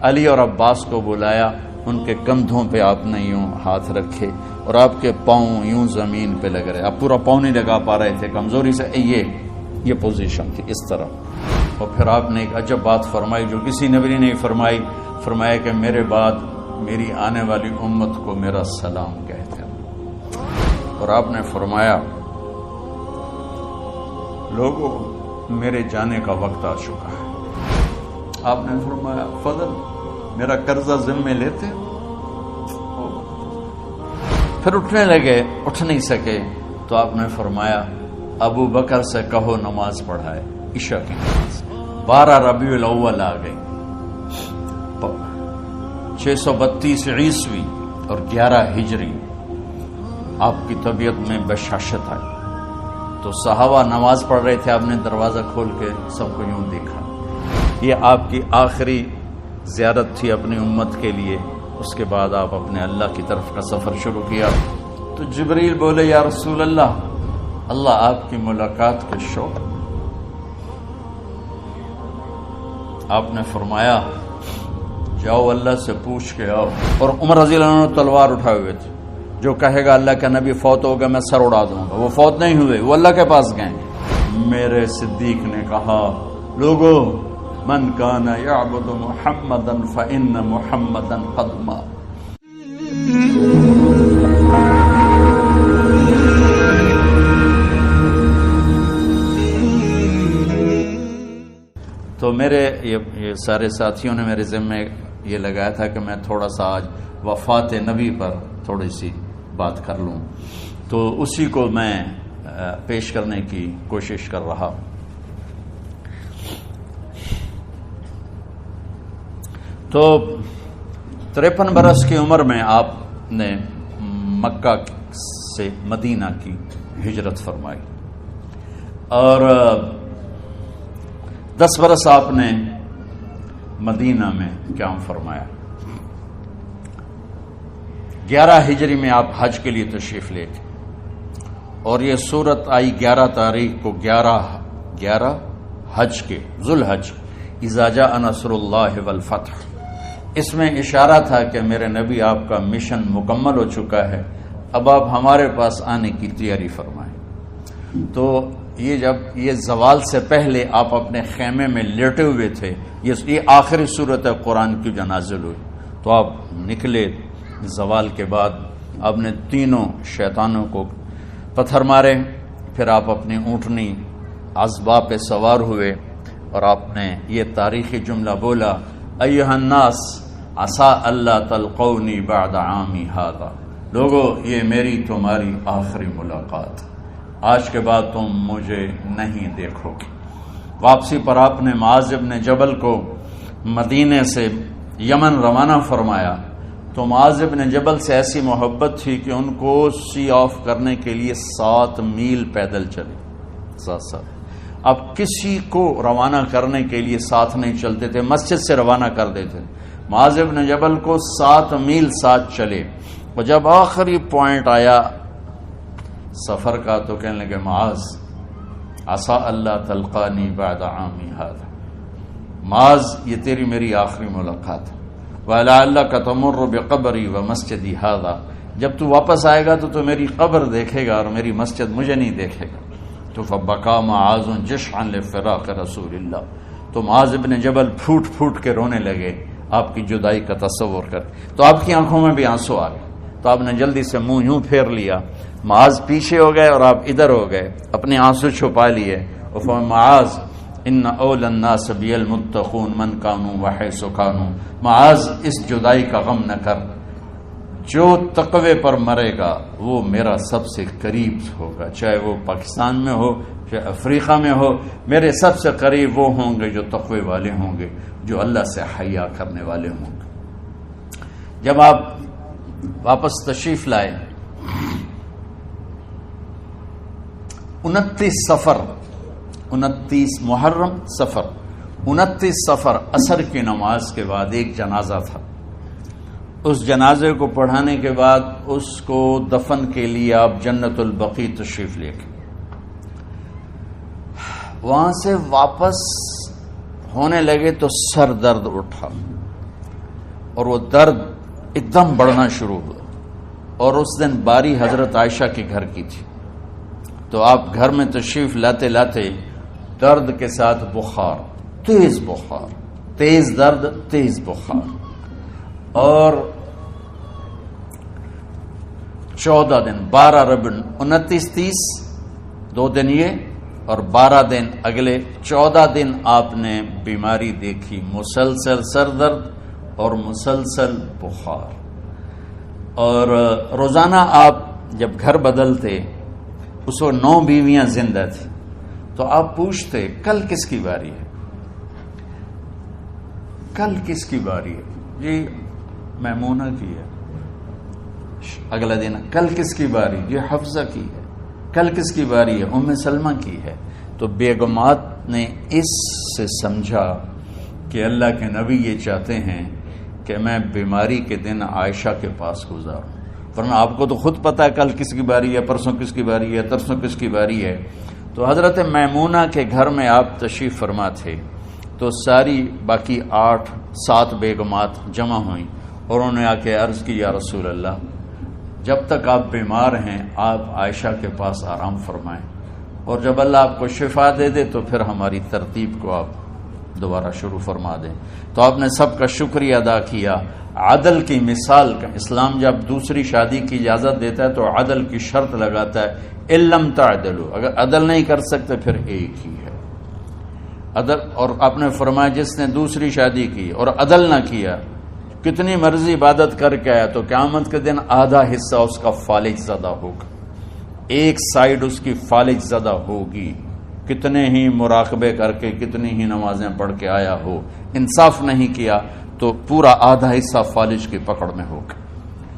علی اور عباس کو بلایا، ان کے کندھوں پہ آپ نے یوں ہاتھ رکھے اور آپ کے پاؤں یوں زمین پہ لگ رہے، آپ پورا پاؤں نہیں لگا پا رہے تھے کمزوری سے، یہ پوزیشن تھی اس طرح. اور پھر آپ نے ایک عجب بات فرمائی جو کسی نبی نے نہیں فرمائی، فرمایا کہ میرے بعد میری آنے والی امت کو میرا سلام کہتے ہیں. اور آپ نے فرمایا لوگوں میرے جانے کا وقت آ چکا ہے. آپ نے فرمایا فضل میرا قرضہ ذمے لیتے. پھر اٹھنے لگے، اٹھ نہیں سکے تو آپ نے فرمایا ابو بکر سے کہو نماز پڑھائے، عشاء کی نماز. 12 ربیع الاول آ گئی، 632 عیسوی اور 11 ہجری. آپ کی طبیعت میں بشاشت آئی تو صحابہ نماز پڑھ رہے تھے، آپ نے دروازہ کھول کے سب کو یوں دیکھا. یہ آپ کی آخری زیارت تھی اپنی امت کے لیے. اس کے بعد آپ اپنے اللہ کی طرف کا سفر شروع کیا. تو جبریل بولے یا رسول اللہ آپ کی ملاقات کے شوق. آپ نے فرمایا جاؤ اللہ سے پوچھ کے آؤ. اور عمر رضی اللہ عنہ تلوار اٹھائے ہوئے تھے، جو کہے گا اللہ کا نبی فوت ہو گیا میں سر اڑا دوں گا. وہ فوت نہیں ہوئے، وہ اللہ کے پاس گئے. میرے صدیق نے کہا لوگو من کان یعبد محمدا فإن محمدا قد مات. تو میرے یہ سارے ساتھیوں نے میرے ذمے یہ لگایا تھا کہ میں تھوڑا سا آج وفات نبی پر تھوڑی سی بات کر لوں، تو اسی کو میں پیش کرنے کی کوشش کر رہا ہوں. تو 53 برس کی عمر میں آپ نے مکہ سے مدینہ کی ہجرت فرمائی اور 10 برس آپ نے مدینہ میں قیام فرمایا. 11 ہجری میں آپ حج کے لیے تشریف لے گئے اور یہ صورت آئی 11 تاریخ کو 11 حج کے ذوالحج اذا جاء نصر اللہ والفتح. اس میں اشارہ تھا کہ میرے نبی آپ کا مشن مکمل ہو چکا ہے، اب آپ ہمارے پاس آنے کی تیاری فرمائیں. تو یہ جب یہ زوال سے پہلے آپ اپنے خیمے میں لیٹے ہوئے تھے، یہ آخری صورت قرآن کی جو نازل ہوئی، تو آپ نکلے. زوال کے بعد آپ نے تینوں شیطانوں کو پتھر مارے، پھر آپ اپنی اونٹنی عذبا پہ سوار ہوئے اور آپ نے یہ تاریخی جملہ بولا ایھا الناس عسى اللہ تلقونی بعد عامی ھذا. لوگو یہ میری تمہاری آخری ملاقات، آج کے بعد تم مجھے نہیں دیکھو گے. واپسی پر آپ نے معاذ بن جبل کو مدینے سے یمن روانہ فرمایا. تو معاذ بن جبل سے ایسی محبت تھی کہ ان کو سی آف کرنے کے لیے 7 میل پیدل چلے. 7 اب کسی کو روانہ کرنے کے لیے ساتھ نہیں چلتے تھے، مسجد سے روانہ کر دیتے. معاذ بن جبل کو 7 میل ساتھ چلے اور جب آخری پوائنٹ آیا سفر کا تو کہنے لگے معاذ عسى اللہ تلقانی بعد عامی ھذا. معاذ یہ تیری میری آخری ملاقات ہے. وَلَعَلَّكَ تَمُرُّ بِقَبْرِي وَمَسْجِدِي ھذا. جب تو واپس آئے گا تو میری قبر دیکھے گا اور میری مسجد مجھے نہیں دیکھے گا. تو فَبَكَى مُعَاذٌ جِشْعًا لِفِرَاقِ رسول اللہ. تو معاذ بن جبل پھوٹ پھوٹ کے رونے لگے آپ کی جدائی کا تصور کر. تو آپ کی آنکھوں میں بھی آنسو آ گئے. تو آپ نے جلدی سے منہ یوں پھیر لیا. معاذ پیچھے ہو گئے اور آپ ادھر ہو گئے، اپنے آنسو چھپا لیے. اور فرمایا معاذ ان اول الناس بی المتقون من کانوا وحیث کانوا. معاذ اس جدائی کا غم نہ کر، جو تقوی پر مرے گا وہ میرا سب سے قریب ہوگا، چاہے وہ پاکستان میں ہو چاہے افریقہ میں ہو. میرے سب سے قریب وہ ہوں گے جو تقوی والے ہوں گے، جو اللہ سے حیا کرنے والے ہوں گے. جب آپ واپس تشریف لائے 29 محرم سفر 29 سفر عصر کی نماز کے بعد ایک جنازہ تھا. اس جنازے کو پڑھانے کے بعد اس کو دفن کے لیے آپ جنت البقیع تشریف لے گئے. وہاں سے واپس ہونے لگے تو سر درد اٹھا. اور وہ درد ایک دم بڑھنا شروع ہوا، اور اس دن باری حضرت عائشہ کے گھر کی تھی، تو آپ گھر میں تشریف لاتے لاتے درد کے ساتھ بخار، تیز درد، تیز بخار، اور 14 دن 12 ربیع 29 30 2 دن یہ اور 12 دن اگلے 14 دن آپ نے بیماری دیکھی، مسلسل سر درد اور مسلسل بخار. اور روزانہ آپ جب گھر بدلتے، اس وقت 9 بیویاں زندہ تھیں، تو آپ پوچھتے کل کس کی باری ہے، کل کس کی باری ہے؟ جی میمونہ کی ہے. اگلا دن کل کس کی باری؟ جی حفصہ کی ہے. کل کس کی باری ہے؟ ام سلمہ کی ہے. تو بیگمات نے اس سے سمجھا کہ اللہ کے نبی یہ چاہتے ہیں کہ میں بیماری کے دن عائشہ کے پاس گزاروں، ورنہ آپ کو تو خود پتا ہے کل کس کی باری ہے، پرسوں کس کی باری ہے، ترسوں کس کی باری ہے. تو حضرت میمونہ کے گھر میں آپ تشریف فرما تھے، تو ساری باقی 7 بیگمات جمع ہوئیں اور انہوں نے آ کے عرض کی یا رسول اللہ، جب تک آپ بیمار ہیں آپ عائشہ کے پاس آرام فرمائیں، اور جب اللہ آپ کو شفا دے دے تو پھر ہماری ترتیب کو آپ دوبارہ شروع فرما دیں. تو آپ نے سب کا شکریہ ادا کیا. عدل کی مثال کا اسلام جب دوسری شادی کی اجازت دیتا ہے تو عدل کی شرط لگاتا ہے، علم تعدلوا، اگر عدل نہیں کر سکتے پھر ایک ہی ہے عدل. اور آپ نے فرمایا جس نے دوسری شادی کی اور عدل نہ کیا، کتنی مرضی عبادت کر کے آیا، تو قیامت کے دن آدھا حصہ اس کا فالج زدہ ہوگا، ایک سائیڈ اس کی فالج زدہ ہوگی. کتنے ہی مراقبے کر کے کتنی ہی نمازیں پڑھ کے آیا ہو، انصاف نہیں کیا تو پورا آدھا حصہ فالج کی پکڑ میں ہوگا.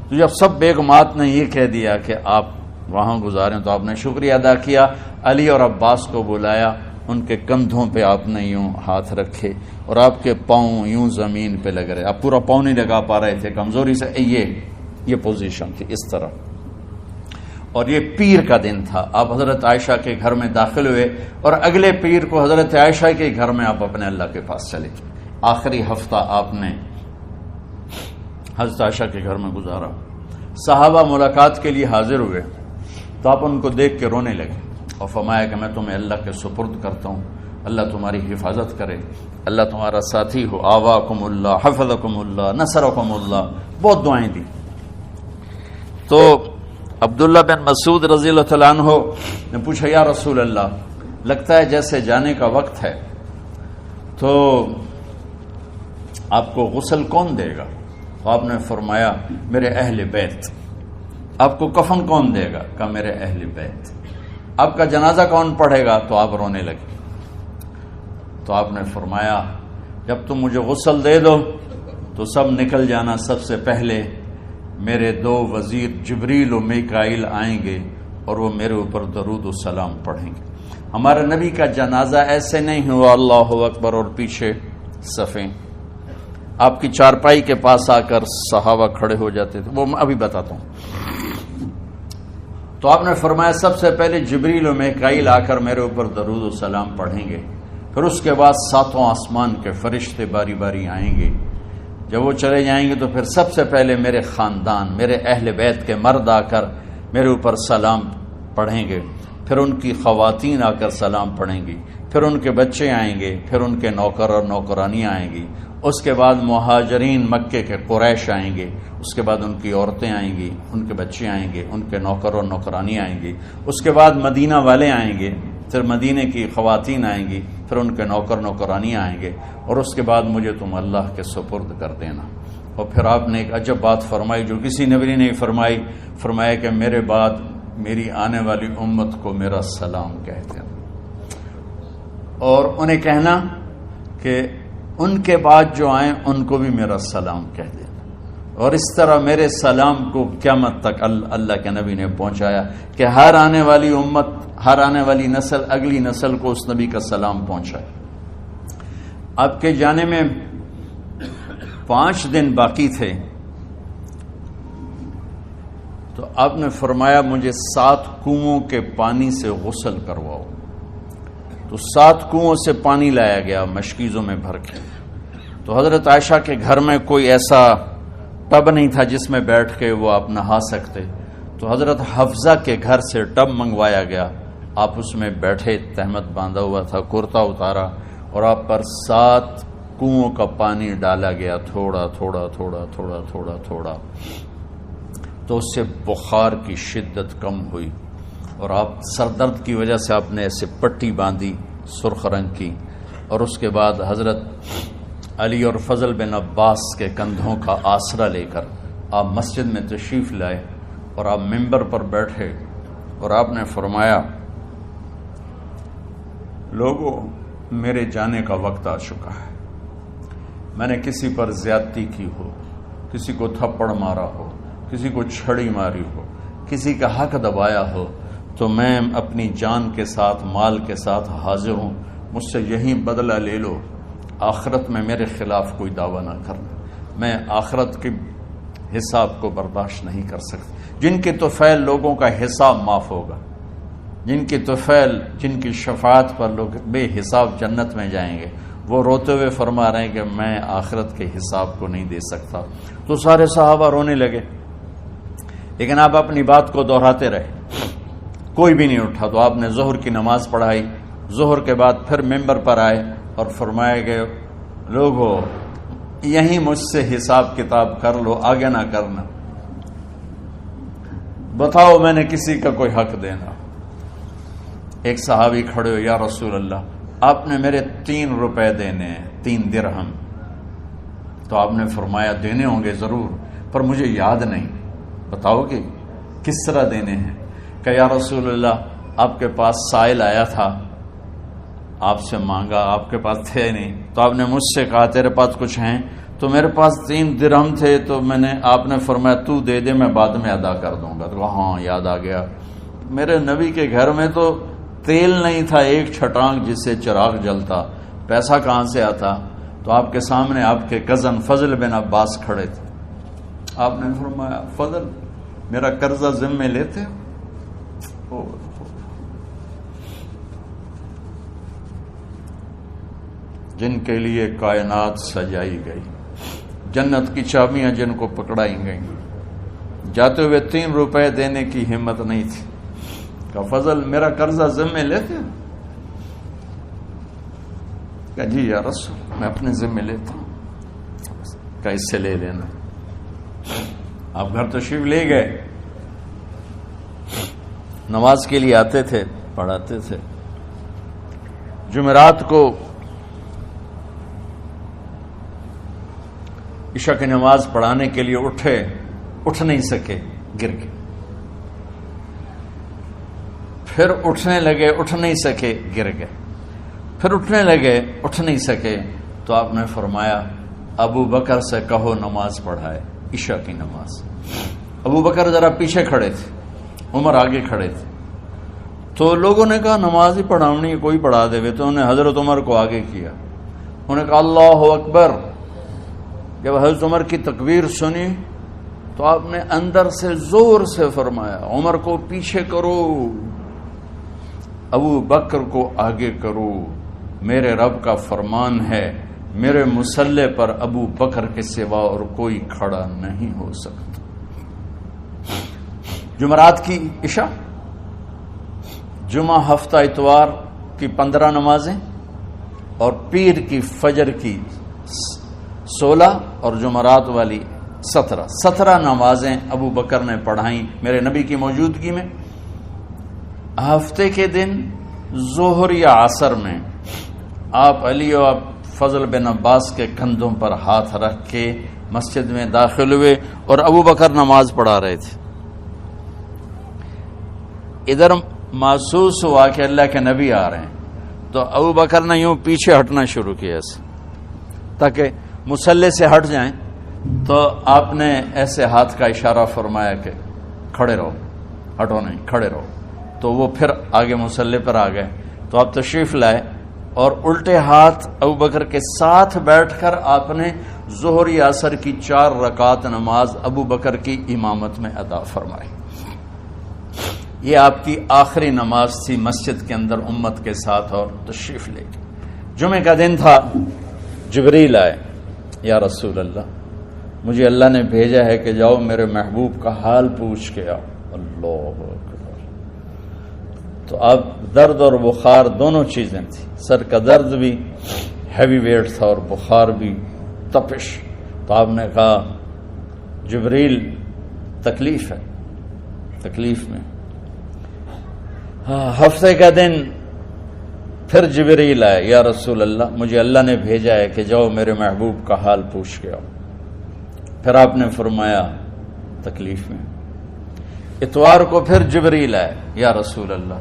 تو جب سب بیگمات نے یہ کہہ دیا کہ آپ وہاں گزاریں تو آپ نے شکریہ ادا کیا. علی اور عباس کو بلایا، ان کے کندھوں پہ آپ نے یوں ہاتھ رکھے اور آپ کے پاؤں یوں زمین پہ لگ رہے، آپ پورا پاؤں نہیں لگا پا رہے تھے کمزوری سے، یہ پوزیشن تھی اس طرح. اور یہ پیر کا دن تھا، آپ حضرت عائشہ کے گھر میں داخل ہوئے اور اگلے پیر کو حضرت عائشہ کے گھر میں آپ اپنے اللہ کے پاس چلے. آخری ہفتہ آپ نے حضرت عائشہ کے گھر میں گزارا. صحابہ ملاقات کے لیے حاضر ہوئے تو آپ ان کو دیکھ کے رونے لگے اور فرمایا کہ میں تمہیں اللہ کے سپرد کرتا ہوں، اللہ تمہاری حفاظت کرے، اللہ تمہارا ساتھی ہو، آواکم اللہ، حفظکم اللہ، نصرکم اللہ. بہت دعائیں دی. تو عبداللہ بن مسعود رضی اللہ تعالیٰ عنہ نے پوچھا یا رسول اللہ، لگتا ہے جیسے جانے کا وقت ہے، تو آپ کو غسل کون دے گا؟ آپ نے فرمایا میرے اہل بیت. آپ کو کفن کون دے گا؟ کہا میرے اہل بیت. آپ کا جنازہ کون پڑھے گا؟ تو آپ رونے لگے. تو آپ نے فرمایا جب تم مجھے غسل دے دو تو سب نکل جانا، سب سے پہلے میرے 2 وزیر جبریل و میکائیل آئیں گے اور وہ میرے اوپر درود و سلام پڑھیں گے. ہمارے نبی کا جنازہ ایسے نہیں ہوا اللہ اکبر اور پیچھے صفیں، آپ کی چارپائی کے پاس آ کر صحابہ کھڑے ہو جاتے تھے، وہ میں ابھی بتاتا ہوں. تو آپ نے فرمایا سب سے پہلے جبریل و میکائیل آ کر میرے اوپر درود و سلام پڑھیں گے، پھر اس کے بعد 7 آسمان کے فرشتے باری باری آئیں گے. جب وہ چلے جائیں گے تو پھر سب سے پہلے میرے خاندان، میرے اہل بیت کے مرد آ کر میرے اوپر سلام پڑھیں گے، پھر ان کی خواتین آ کر سلام پڑھیں گی، پھر ان کے بچے آئیں گے، پھر ان کے نوکر اور نوکرانی آئیں گی، اس کے بعد مہاجرین مکے کے قریش آئیں گے، اس کے بعد ان کی عورتیں آئیں گی، ان کے بچے آئیں گے، ان کے نوکر اور نوکرانی آئیں گی، اس کے بعد مدینہ والے آئیں گے، پھر مدینے کی خواتین آئیں گی، پھر ان کے نوکر نوکرانی آئیں گے، اور اس کے بعد مجھے تم اللہ کے سپرد کر دینا. اور پھر آپ نے ایک عجب بات فرمائی جو کسی نبی نے نہیں فرمائی، فرمایا کہ میرے بعد میری آنے والی امت کو میرا سلام کہہ دینا، اور انہیں کہنا کہ ان کے بعد جو آئیں ان کو بھی میرا سلام کہہ دینا. اور اس طرح میرے سلام کو قیامت تک اللہ کے نبی نے پہنچایا کہ ہر آنے والی امت، ہر آنے والی نسل اگلی نسل کو اس نبی کا سلام پہنچائے. آپ کے جانے میں 5 دن باقی تھے تو آپ نے فرمایا مجھے 7 کنووں کے پانی سے غسل کرواؤ. تو 7 کنووں سے پانی لایا گیا مشکیزوں میں بھر کے، تو حضرت عائشہ کے گھر میں کوئی ایسا ٹب نہیں تھا جس میں بیٹھ کے وہ آپ نہا سکتے، تو حضرت حفصہ کے گھر سے ٹب منگوایا گیا، آپ اس میں بیٹھے، تہمت باندھا ہوا تھا، کرتا اتارا اور آپ پر 7 کنووں کا پانی ڈالا گیا، تھوڑا تھوڑا تھوڑا تھوڑا تھوڑا تھوڑا، تو اس سے بخار کی شدت کم ہوئی اور آپ سر درد کی وجہ سے آپ نے ایسے پٹی باندھی سرخ رنگ کی، اور اس کے بعد حضرت علی اور فضل بن عباس کے کندھوں کا آسرا لے کر آپ مسجد میں تشریف لائے اور آپ ممبر پر بیٹھے اور آپ نے فرمایا، لوگوں میرے جانے کا وقت آ چکا ہے، میں نے کسی پر زیادتی کی ہو، کسی کو تھپڑ مارا ہو، کسی کو چھڑی ماری ہو، کسی کا حق دبایا ہو، تو میں اپنی جان کے ساتھ مال کے ساتھ حاضر ہوں، مجھ سے یہیں بدلہ لے لو، آخرت میں میرے خلاف کوئی دعویٰ نہ کرنا، میں آخرت کے حساب کو برداشت نہیں کر سکتا۔ جن کے طفیل لوگوں کا حساب معاف ہوگا، جن کی طفیل، جن کی شفاعت پر لوگ بے حساب جنت میں جائیں گے، وہ روتے ہوئے فرما رہے ہیں کہ میں آخرت کے حساب کو نہیں دے سکتا۔ تو سارے صحابہ رونے لگے، لیکن آپ اپنی بات کو دہراتے رہے، کوئی بھی نہیں اٹھا۔ تو آپ نے ظہر کی نماز پڑھائی، ظہر کے بعد پھر ممبر پر آئے اور فرمایا کہ لوگو یہیں مجھ سے حساب کتاب کر لو، آگے نہ کرنا، بتاؤ میں نے کسی کا کوئی حق دینا۔ ایک صحابی کھڑے ہو، یا رسول اللہ آپ نے میرے 3 روپے دینے ہیں، 3 درہم۔ تو آپ نے فرمایا دینے ہوں گے ضرور، پر مجھے یاد نہیں، بتاؤ کہ کس طرح دینے ہیں؟ کہ یا رسول اللہ آپ کے پاس سائل آیا تھا، آپ سے مانگا، آپ کے پاس تھے نہیں، تو آپ نے مجھ سے کہا تیرے پاس کچھ ہیں؟ تو میرے پاس 3 درہم تھے، تو آپ نے فرمایا تو دے دے، میں بعد میں ادا کر دوں گا۔ تو ہاں یاد آ گیا، میرے نبی کے گھر میں تو تیل نہیں تھا، ایک چھٹانگ جس سے چراغ جلتا، پیسہ کہاں سے آتا؟ تو آپ کے سامنے آپ کے کزن فضل بن عباس کھڑے تھے، آپ نے فرمایا فضل میرا قرضہ ذمے لیتے ہو؟ جن کے لیے کائنات سجائی گئی، جنت کی چابیاں جن کو پکڑائی گئیں، جاتے ہوئے 3 روپے دینے کی ہمت نہیں تھی، کہ فضل میرا قرضہ ذمے لیتے ہو؟ کہ جی یا رسول میں اپنے ذمے لیتا ہوں۔ کہ اس سے لے لینا۔ آپ گھر تشریف لے گئے، نماز کے لیے آتے تھے، پڑھاتے تھے۔ جمعرات کو عشاء کی نماز پڑھانے کے لیے اٹھ نہیں سکے، گر گئے، پھر اٹھنے لگے، اٹھ نہیں سکے، گر گئے، پھر اٹھنے لگے، اٹھ نہیں سکے، تو آپ نے فرمایا ابو بکر سے کہو نماز پڑھائے، عشاء کی نماز۔ ابو بکر ذرا پیچھے کھڑے تھے، عمر آگے کھڑے تھے، تو لوگوں نے کہا نماز ہی پڑھاونی، کوئی پڑھا دے، تو انہوں نے حضرت عمر کو آگے کیا، انہوں نے کہا اللہ اکبر۔ جب حضرت عمر کی تکبیر سنی تو آپ نے اندر سے زور سے فرمایا عمر کو پیچھے کرو، ابو بکر کو آگے کرو، میرے رب کا فرمان ہے میرے مصلی پر ابو بکر کے سوا اور کوئی کھڑا نہیں ہو سکتا۔ جمعرات کی عشاء، جمعہ ہفتہ اتوار کی 15 نمازیں اور پیر کی فجر کی 16 اور جمعرات والی 17 نمازیں ابو بکر نے پڑھائیں میرے نبی کی موجودگی میں۔ ہفتے کے دن ظہر یا عصر میں آپ علی اور فضل بن عباس کے کندھوں پر ہاتھ رکھ کے مسجد میں داخل ہوئے اور ابو بکر نماز پڑھا رہے تھے۔ ادھر محسوس ہوا کہ اللہ کے نبی آ رہے ہیں، تو ابو بکر نے یوں پیچھے ہٹنا شروع کیا ایسے تاکہ مصلی سے ہٹ جائیں، تو آپ نے ایسے ہاتھ کا اشارہ فرمایا کہ کھڑے رہو، ہٹو نہیں، کھڑے رہو۔ تو وہ پھر آگے مصلی پر آ گئے، تو آپ تشریف لائے اور الٹے ہاتھ ابو بکر کے ساتھ بیٹھ کر آپ نے ظہر یا عصر کی 4 رکعت نماز ابو بکر کی امامت میں ادا فرمائی۔ یہ آپ کی آخری نماز تھی مسجد کے اندر امت کے ساتھ، اور تشریف لے گئے۔ جمعے کا دن تھا، جبریل آئے یا رسول اللہ مجھے اللہ نے بھیجا ہے کہ جاؤ میرے محبوب کا حال پوچھ کے آؤ. اللہ اکبر. تو اب درد اور بخار دونوں چیزیں تھیں، سر کا درد بھی ہیوی ویٹ تھا اور بخار بھی تپش. تو آپ نے کہا جبریل تکلیف ہے، تکلیف میں. ہفتے کا دن پھر جبریل آئے، یا رسول اللہ مجھے اللہ نے بھیجا ہے کہ جاؤ میرے محبوب کا حال پوچھ کے آؤ. پھر آپ نے فرمایا تکلیف میں. اتوار کو پھر جبریل آئے، یا رسول اللہ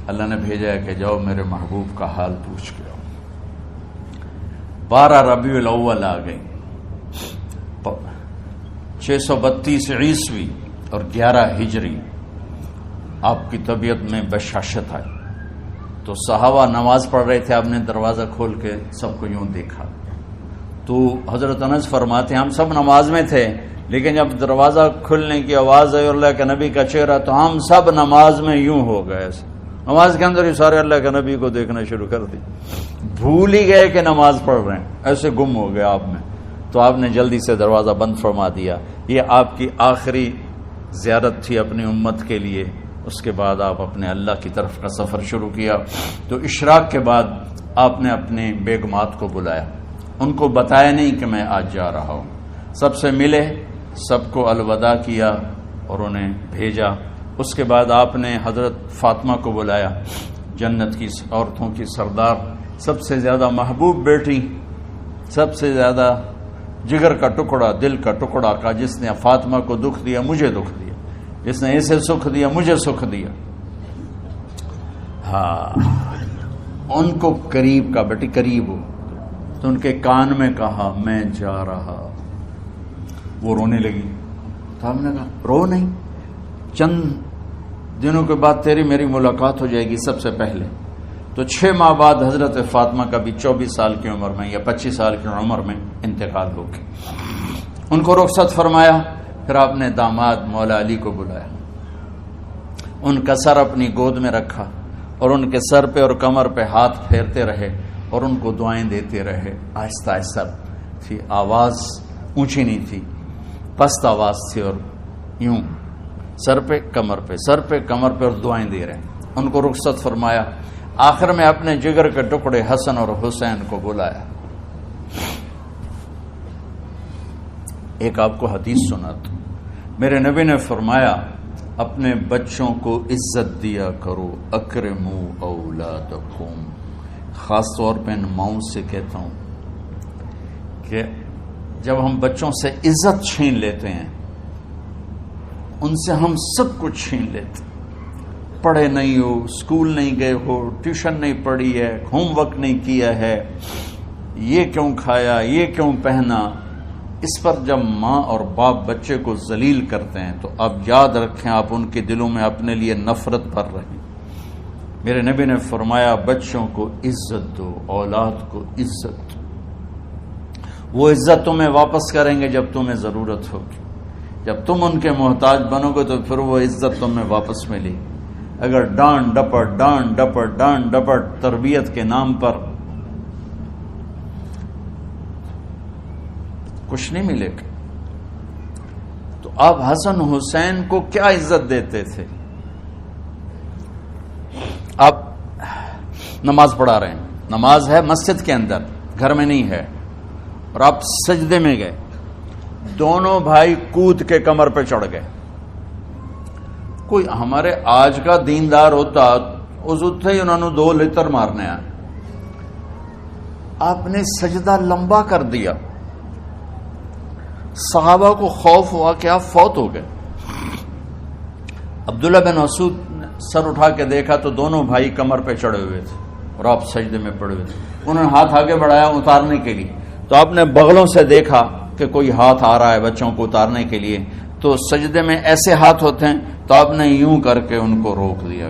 اللہ نے بھیجا ہے کہ جاؤ میرے محبوب کا حال پوچھ کے آؤ. 12 ربیع الاول آ گئی، 632 عیسوی اور 11 ہجری. آپ کی طبیعت میں بشاشت آئی. تو صحابہ نماز پڑھ رہے تھے، آپ نے دروازہ کھول کے سب کو یوں دیکھا. تو حضرت انس فرماتے ہیں ہم سب نماز میں تھے، لیکن جب دروازہ کھلنے کی آواز آئی اور اللہ کے نبی کا چہرہ تو ہم سب نماز میں یوں ہو گئے. نماز کے اندر ہی سارے اللہ کے نبی کو دیکھنا شروع کر دی، بھول ہی گئے کہ نماز پڑھ رہے ہیں، ایسے گم ہو گئے آپ میں. تو آپ نے جلدی سے دروازہ بند فرما دیا. یہ آپ کی آخری زیارت تھی اپنی امت کے لیے. اس کے بعد آپ اپنے اللہ کی طرف کا سفر شروع کیا. تو اشراق کے بعد آپ نے اپنے بیگمات کو بلایا، ان کو بتایا نہیں کہ میں آج جا رہا ہوں. سب سے ملے، سب کو الوداع کیا اور انہیں بھیجا. اس کے بعد آپ نے حضرت فاطمہ کو بلایا، جنت کی عورتوں کی سردار، سب سے زیادہ محبوب بیٹی، سب سے زیادہ جگر کا ٹکڑا، دل کا ٹکڑا کا، جس نے فاطمہ کو دکھ دیا مجھے دکھ دیا، جس نے اسے سکھ دیا مجھے سکھ دیا. ہاں ان کو قریب کا، بیٹی قریب ہو. تو ان کے کان میں کہا میں جا رہا. وہ رونے لگی. تو ہم نے کہا رو نہیں، چند دنوں کے بعد تیری میری ملاقات ہو جائے گی سب سے پہلے. تو 6 ماہ بعد حضرت فاطمہ کا بھی 24 سال کی عمر میں یا 25 سال کی عمر میں انتقال ہو گیا. ان کو رخصت فرمایا. پھر آپ نے داماد مولا علی کو بلایا، ان کا سر اپنی گود میں رکھا اور ان کے سر پہ اور کمر پہ ہاتھ پھیرتے رہے اور ان کو دعائیں دیتے رہے. آہستہ آہستہ تھی، آواز اونچی نہیں تھی، پست آواز تھی، اور یوں سر پہ کمر پہ، سر پہ کمر پہ، اور دعائیں دے رہے. ان کو رخصت فرمایا. آخر میں اپنے جگر کے ٹکڑے حسن اور حسین کو بلایا. ایک آپ کو حدیث سناتا ہوں. میرے نبی نے فرمایا اپنے بچوں کو عزت دیا کرو، اکرموا اولادکم. خاص طور پہ ان ماؤں سے کہتا ہوں کہ جب ہم بچوں سے عزت چھین لیتے ہیں، ان سے ہم سب کچھ چھین لیتے. پڑھے نہیں ہو، اسکول نہیں گئے ہو، ٹیوشن نہیں پڑھی ہے، ہوم ورک نہیں کیا ہے، یہ کیوں کھایا، یہ کیوں پہنا. اس پر جب ماں اور باپ بچے کو ذلیل کرتے ہیں تو اب یاد رکھیں آپ ان کے دلوں میں اپنے لیے نفرت بھر رہے ہیں. میرے نبی نے فرمایا بچوں کو عزت دو، اولاد کو عزت دو. وہ عزت تمہیں واپس کریں گے جب تمہیں ضرورت ہوگی. جب تم ان کے محتاج بنو گے تو پھر وہ عزت تمہیں واپس ملے. اگر ڈانٹ ڈپٹ ڈانٹ ڈپٹ ڈانٹ ڈپٹ تربیت کے نام پر کچھ نہیں ملے گا. تو آپ حسن حسین کو کیا عزت دیتے تھے؟ آپ نماز پڑھا رہے ہیں، نماز ہے مسجد کے اندر، گھر میں نہیں ہے، اور آپ سجدے میں گئے، دونوں بھائی کود کے کمر پہ چڑھ گئے. کوئی ہمارے آج کا دیندار ہوتا اس اٹھے ہی انہوں نے 2 لتر مارنے آئے. آپ نے سجدہ لمبا کر دیا. صحابہ کو خوف ہوا کہ آپ فوت ہو گئے. عبداللہ بن مسعود نے سر اٹھا کے دیکھا تو دونوں بھائی کمر پہ چڑھے ہوئے تھے اور آپ سجدے میں پڑے ہوئے تھے. انہوں نے ہاتھ آگے بڑھایا اتارنے کے لیے، تو آپ نے بغلوں سے دیکھا کہ کوئی ہاتھ آ رہا ہے بچوں کو اتارنے کے لیے. تو سجدے میں ایسے ہاتھ ہوتے ہیں، تو آپ نے یوں کر کے ان کو روک دیا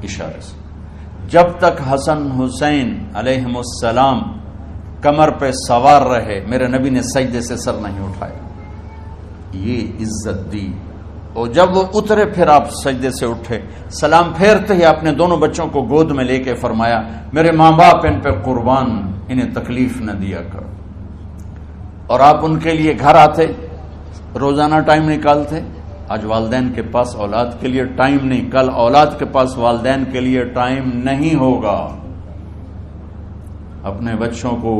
اشارے سے. جب تک حسن حسین علیہم السلام کمر پہ سوار رہے میرے نبی نے سجدے سے سر نہیں اٹھایا. یہ عزت دی. اور جب وہ اترے پھر آپ سجدے سے اٹھے، سلام پھیرتے ہی آپ نے دونوں بچوں کو گود میں لے کے فرمایا میرے ماں باپ ان پہ قربان انہیں تکلیف نہ دیا کرو. اور آپ ان کے لیے گھر آتے, روزانہ ٹائم نکالتے. آج والدین کے پاس اولاد کے لیے ٹائم نہیں, کل اولاد کے پاس والدین کے لیے ٹائم نہیں ہوگا. اپنے بچوں کو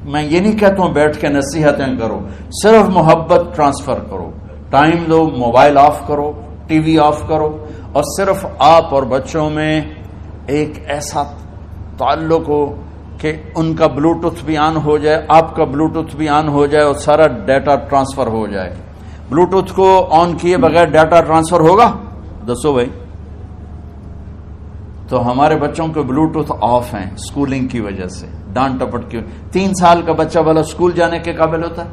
میں یہ نہیں کہتا ہوں بیٹھ کے نصیحتیں کرو, صرف محبت ٹرانسفر کرو, ٹائم دو, موبائل آف کرو, ٹی وی آف کرو, اور صرف آپ اور بچوں میں ایک ایسا تعلق ہو کہ ان کا بلوٹوتھ بھی آن ہو جائے, آپ کا بلوٹوتھ بھی آن ہو جائے, اور سارا ڈیٹا ٹرانسفر ہو جائے. بلوٹوتھ کو آن کیے بغیر ڈیٹا ٹرانسفر ہوگا؟ دسو بھائی. تو ہمارے بچوں کے بلوٹوتھ آف ہیں اسکولنگ کی وجہ سے, ڈانٹ ٹپٹ کی. 3 سال کا بچہ والا اسکول جانے کے قابل ہوتا ہے؟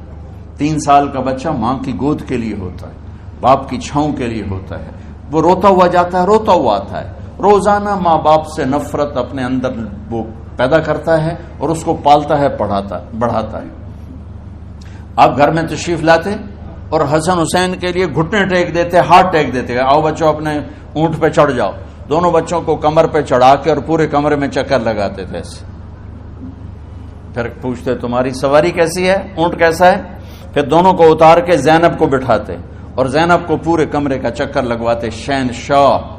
3 سال کا بچہ ماں کی گود کے لیے ہوتا ہے, باپ کی چھاؤں کے لیے ہوتا ہے. وہ روتا ہوا جاتا ہے, روتا ہوا آتا ہے. روزانہ ماں باپ سے نفرت اپنے اندر وہ پیدا کرتا ہے اور اس کو پالتا ہے, بڑھاتا ہے. آپ گھر میں تشریف لاتے اور حسن حسین کے لیے گھٹنے ٹیک دیتے, ہاتھ ٹیک دیتے, آؤ بچوں اپنے اونٹ پہ چڑھ جاؤ. دونوں بچوں کو کمر پہ چڑھا کے اور پورے کمرے میں چکر لگاتے تھے ایسے. پھر پوچھتے تمہاری سواری کیسی ہے, اونٹ کیسا ہے؟ پھر دونوں کو اتار کے زینب کو بٹھاتے اور زینب کو پورے کمرے کا چکر لگواتے. شہنشاہ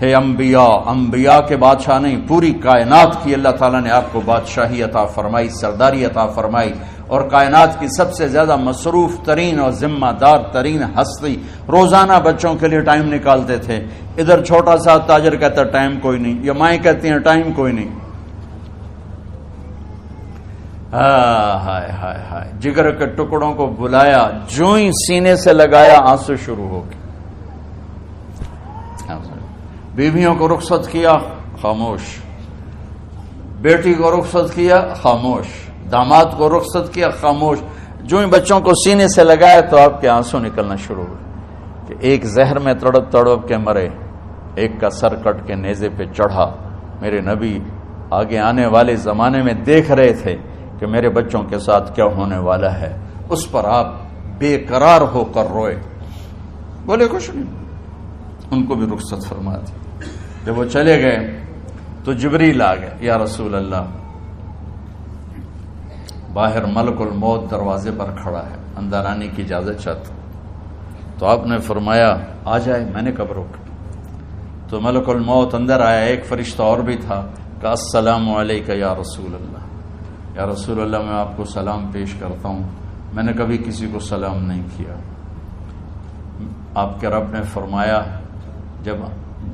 ہے انبیاء, انبیاء کے بادشاہ نہیں, پوری کائنات کی اللہ تعالیٰ نے آپ کو بادشاہی عطا فرمائی, سرداری عطا فرمائی, اور کائنات کی سب سے زیادہ مصروف ترین اور ذمہ دار ترین ہستی روزانہ بچوں کے لیے ٹائم نکالتے تھے. ادھر چھوٹا سا تاجر کہتا ہے ٹائم کوئی نہیں, یا مائیں کہتی ہیں ٹائم کوئی نہیں. ہائے ہائے ہائے, جگر کے ٹکڑوں کو بلایا, جو ہی سینے سے لگایا آنسو شروع ہو گئے. بیویوں کو رخصت کیا, خاموش. بیٹی کو رخصت کیا, خاموش. داماد کو رخصت کیا, خاموش. جو ہی بچوں کو سینے سے لگایا تو آپ کے آنسو نکلنا شروع ہوئے کہ ایک زہر میں تڑپ تڑپ کے مرے, ایک کا سر کٹ کے نیزے پہ چڑھا. میرے نبی آگے آنے والے زمانے میں دیکھ رہے تھے کہ میرے بچوں کے ساتھ کیا ہونے والا ہے. اس پر آپ بے قرار ہو کر روئے, بولے کچھ نہیں. ان کو بھی رخصت فرما دی. جب وہ چلے گئے تو جبریل آ گئے, یا رسول اللہ, باہر ملک الموت دروازے پر کھڑا ہے, اندر آنے کی اجازت چاہتا. تو آپ نے فرمایا آ جائے. میں نے کب روکا؟ تو ملک الموت اندر آیا. ایک فرشتہ اور بھی تھا, کہا السلام علیکہ یا رسول اللہ. یا رسول اللہ, میں آپ کو سلام پیش کرتا ہوں, میں نے کبھی کسی کو سلام نہیں کیا. آپ کے رب نے فرمایا جب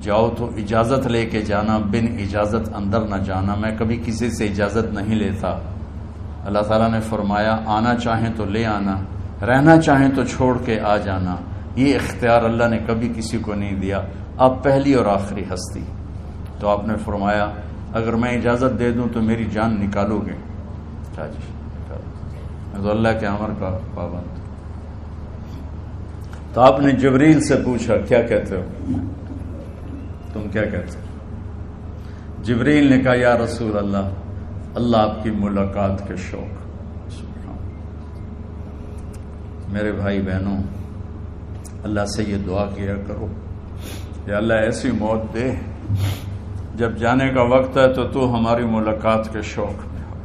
جاؤ تو اجازت لے کے جانا, بن اجازت اندر نہ جانا. میں کبھی کسی سے اجازت نہیں لیتا. اللہ تعالیٰ نے فرمایا آنا چاہیں تو لے آنا, رہنا چاہیں تو چھوڑ کے آ جانا. یہ اختیار اللہ نے کبھی کسی کو نہیں دیا. آپ پہلی اور آخری ہستی. تو آپ نے فرمایا اگر میں اجازت دے دوں تو میری جان نکالو گے؟ جی میں تو اللہ کے امر کا پابند. تو آپ نے جبریل سے پوچھا کیا کہتے ہو, تم کیا کہتے ہو؟ جبریل نے کہا یا رسول اللہ, اللہ آپ کی ملاقات کے شوق. میرے بھائی بہنوں, اللہ سے یہ دعا کیا کرو, یا اللہ ایسی موت دے جب جانے کا وقت ہے تو ہماری ملاقات کے شوق میں ہو.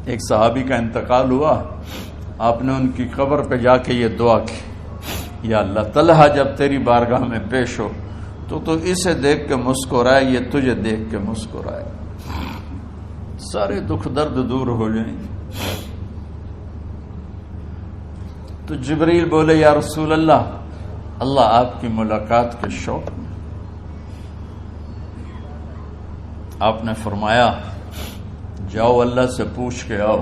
ایک صحابی کا انتقال ہوا, آپ نے ان کی قبر پہ جا کے یہ دعا کی, یا اللہ طلحہ جب تیری بارگاہ میں پیش ہو تو اسے دیکھ کے مسکرائے, یہ تجھے دیکھ کے مسکرائے, سارے دکھ درد دور ہو جائیں. تو جبریل بولے یا رسول اللہ, اللہ آپ کی ملاقات کے شوق میں. آپ نے فرمایا جاؤ اللہ سے پوچھ کے آؤ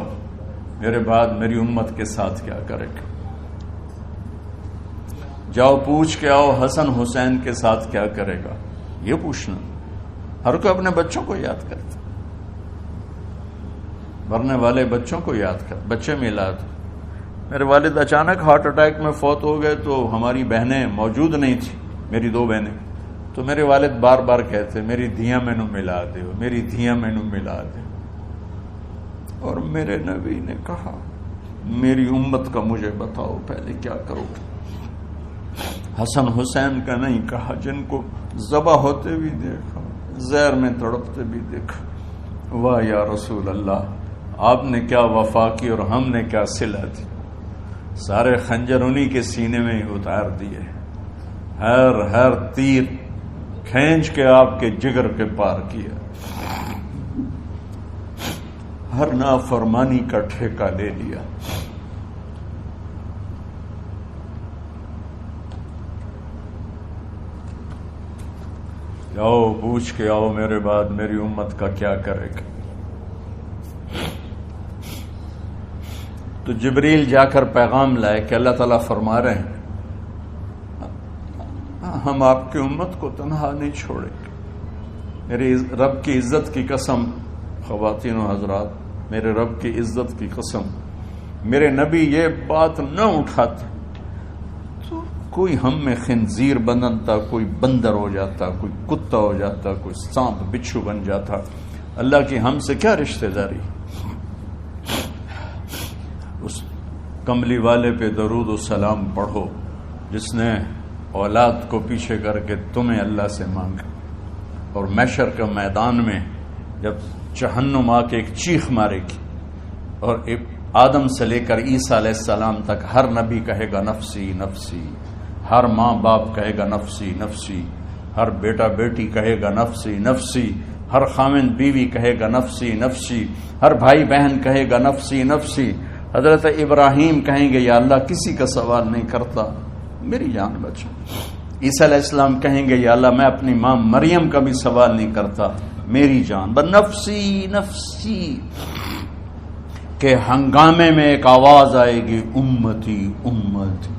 میرے بعد میری امت کے ساتھ کیا کرے گا. جاؤ پوچھ کے آؤ حسن حسین کے ساتھ کیا کرے گا. یہ پوچھنا, ہر کوئی اپنے بچوں کو یاد کرتا, مرنے والے بچوں کو یاد کر. بچے میلاد, میرے والد اچانک ہارٹ اٹیک میں فوت ہو گئے تو ہماری بہنیں موجود نہیں تھیں, میری 2 بہنیں. تو میرے والد بار بار کہتے میری دھیاں مینو ملا دیو, میری دھیاں مینو ملا دیو. اور میرے نبی نے کہا میری امت کا مجھے بتاؤ پہلے کیا کرو. حسن حسین کا نہیں کہا, جن کو ذبح ہوتے بھی دیکھا, زہر میں تڑپتے بھی دیکھا. واہ یا رسول اللہ، آپ نے کیا وفا کی اور ہم نے کیا صلہ دی. سارے خنجر انہی کے سینے میں ہی اتار دیے، ہر تیر کھینچ کے آپ کے جگر کے پار کیا، ہر نافرمانی کا ٹھیکہ لے لیا. جاؤ پوچھ کے آؤ میرے بعد میری امت کا کیا کرے گا. تو جبریل جا کر پیغام لائے کہ اللہ تعالیٰ فرما رہے ہیں ہم آپ کی امت کو تنہا نہیں چھوڑیں گے. میرے رب کی عزت کی قسم، خواتین و حضرات، میرے رب کی عزت کی قسم، میرے نبی یہ بات نہ اٹھاتے تو کوئی ہم میں خنزیر بنتا، کوئی بندر ہو جاتا، کوئی کتا ہو جاتا، کوئی سانپ بچھو بن جاتا. اللہ کی ہم سے کیا رشتہ داری. اس کملی والے پہ درود و سلام پڑھو جس نے اولاد کو پیچھے کر کے تمہیں اللہ سے مانگا. اور محشر کے میدان میں جب جہنم آ کے ایک چیخ مارے گی اور آدم سے لے کر عیسیٰ علیہ السلام تک ہر نبی کہے گا نفسی نفسی، ہر ماں باپ کہے گا نفسی نفسی، ہر بیٹا بیٹی کہے گا نفسی نفسی، ہر خاوند بیوی کہے گا نفسی نفسی، ہر بھائی بہن کہے گا نفسی نفسی. حضرت ابراہیم کہیں گے یا اللہ کسی کا سوال نہیں کرتا، میری جان بچا. عیسیٰ علیہ السلام کہیں گے یا اللہ میں اپنی ماں مریم کا بھی سوال نہیں کرتا، میری جان. بس نفسی نفسی کے ہنگامے میں ایک آواز آئے گی امتی امتی.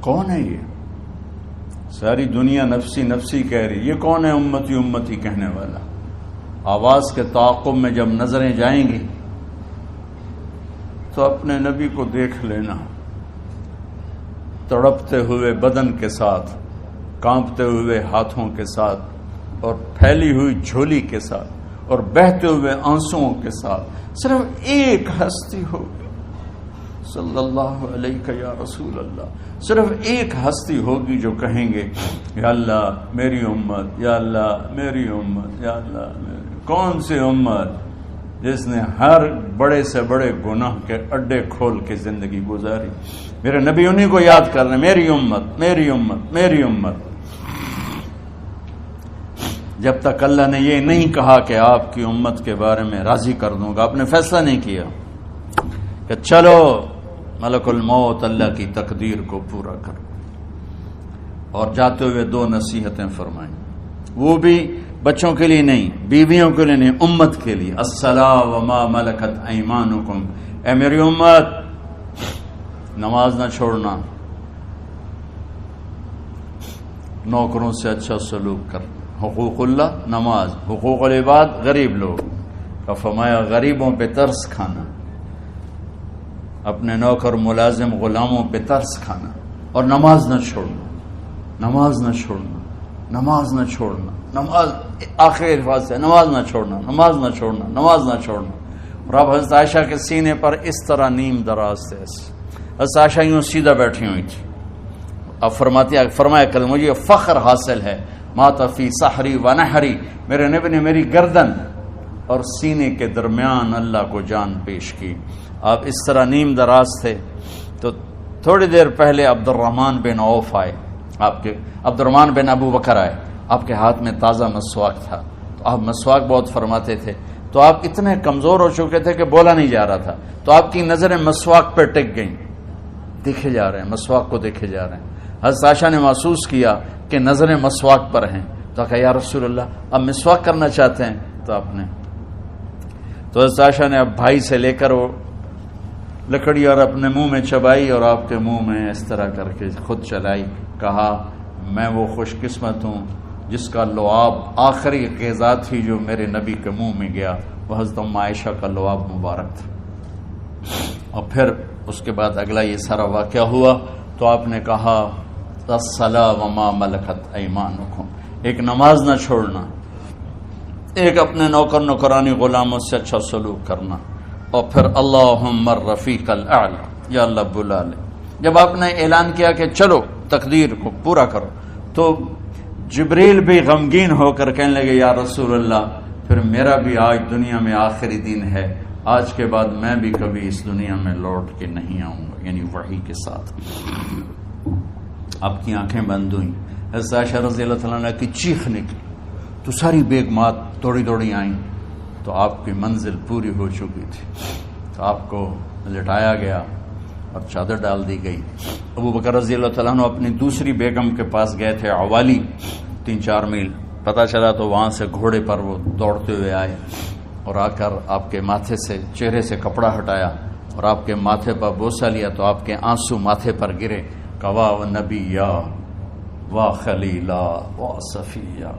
کون ہے یہ؟ ساری دنیا نفسی نفسی کہہ رہی، یہ کون ہے امتی امتی کہنے والا؟ آواز کے تعاقب میں جب نظریں جائیں گی تو اپنے نبی کو دیکھ لینا، تڑپتے ہوئے بدن کے ساتھ، کانپتے ہوئے ہاتھوں کے ساتھ، اور پھیلی ہوئی جھولی کے ساتھ، اور بہتے ہوئے آنسوؤں کے ساتھ. صرف ایک ہستی ہوگی، صلی اللہ علیہ یا رسول اللہ، صرف ایک ہستی ہوگی جو کہیں گے یا اللہ میری امت، یا اللہ میری امت، یا اللہ میری. کون سی امت؟ جس نے ہر بڑے سے بڑے گناہ کے اڈے کھول کے زندگی گزاری. میرے نبی انہی کو یاد کر رہے، میری امت میری امت میری امت. جب تک اللہ نے یہ نہیں کہا کہ آپ کی امت کے بارے میں راضی کر دوں گا، آپ نے فیصلہ نہیں کیا کہ چلو ملک الموت اللہ کی تقدیر کو پورا کر. اور جاتے ہوئے دو نصیحتیں فرمائیں، وہ بھی بچوں کے لیے نہیں، بیویوں کے لیے نہیں، امت کے لیے. الصلاۃ وما ملکت ایمانکم، اے میری امت نماز نہ چھوڑنا، نوکروں سے اچھا سلوک کر. حقوق اللہ نماز، حقوق العباد غریب لوگ کا فرمایا غریبوں پہ ترس کھانا، اپنے نوکر ملازم غلاموں پہ ترس کھانا، اور نماز نہ چھوڑنا، نماز نہ چھوڑنا، نماز نہ چھوڑنا. نماز آخری الفاظ سے، نماز نہ چھوڑنا، نماز نہ چھوڑنا، نماز نہ چھوڑنا. اور اب حضرت عائشہ کے سینے پر اس طرح نیم دراز تھے. حضرت عائشہ یوں سیدھا بیٹھی ہوئی تھی. اب فرمایا کریں مجھے فخر حاصل ہے، مات فی سحری و نحری، میرے نبی نے میری گردن اور سینے کے درمیان اللہ کو جان پیش کی. آپ اس طرح نیم دراز تھے. تو تھوڑی دیر پہلے عبد الرحمن بن عوف آئے، آپ کے عبد الرحمن بن ابو بکر آئے. آپ کے ہاتھ میں تازہ مسواک تھا، تو آپ مسواک بہت فرماتے تھے. تو آپ اتنے کمزور ہو چکے تھے کہ بولا نہیں جا رہا تھا. تو آپ کی نظریں مسواک پہ ٹک گئیں، دیکھے جا رہے ہیں، مسواک کو دیکھے جا رہے ہیں. حضرت عائشہ نے محسوس کیا کہ نظریں مسواک پر ہیں. تو کہا یا رسول اللہ اب مسواک کرنا چاہتے ہیں. تو آپ نے تو حضرت عائشہ نے اب بھائی سے لے کر وہ لکڑی اور اپنے منہ میں چبائی اور آپ کے منہ میں اس طرح کر کے خود چلائی. کہا میں وہ خوش قسمت ہوں جس کا لعاب آخری غذا تھی جو میرے نبی کے منہ میں گیا، وہ حضرت ام عائشہ کا لعاب مبارک تھا. اور پھر اس کے بعد اگلا یہ سارا واقعہ ہوا. تو آپ نے کہا الصلاۃ وما ملکت ایمانکم، ایک نماز نہ چھوڑنا، ایک اپنے نوکر نوکرانی غلاموں سے اچھا سلوک کرنا، اور پھر اللہم الرفیق الاعلی، یا اللہ بلا لے. جب آپ نے اعلان کیا کہ چلو تقدیر کو پورا کرو. تو جبریل بھی غمگین ہو کر کہنے لگے یا رسول اللہ پھر میرا بھی آج دنیا میں آخری دن ہے، آج کے بعد میں بھی کبھی اس دنیا میں لوٹ کے نہیں آؤں گا، یعنی وحی کے ساتھ. آپ کی آنکھیں بند ہوئیں. حضرت عائشہ رضی اللہ تعالیٰ عنہ کی چیخ نکلی تو ساری بیگمات دوڑی دوڑی آئیں تو آپ کی منزل پوری ہو چکی تھی. تو آپ کو لٹایا گیا اور چادر ڈال دی گئی. ابو بکر رضی اللہ تعالیٰ عنہ اپنی دوسری بیگم کے پاس گئے تھے عوالی، 3-4 میل پتہ چلا تو وہاں سے گھوڑے پر وہ دوڑتے ہوئے آئے اور آ کر آپ کے ماتھے سے چہرے سے کپڑا ہٹایا اور آپ کے ماتھے پر بوسہ لیا تو آپ کے آنسو ماتھے پر گرے. کوا و نبیہ واہ خلیلا واہ صفیہ،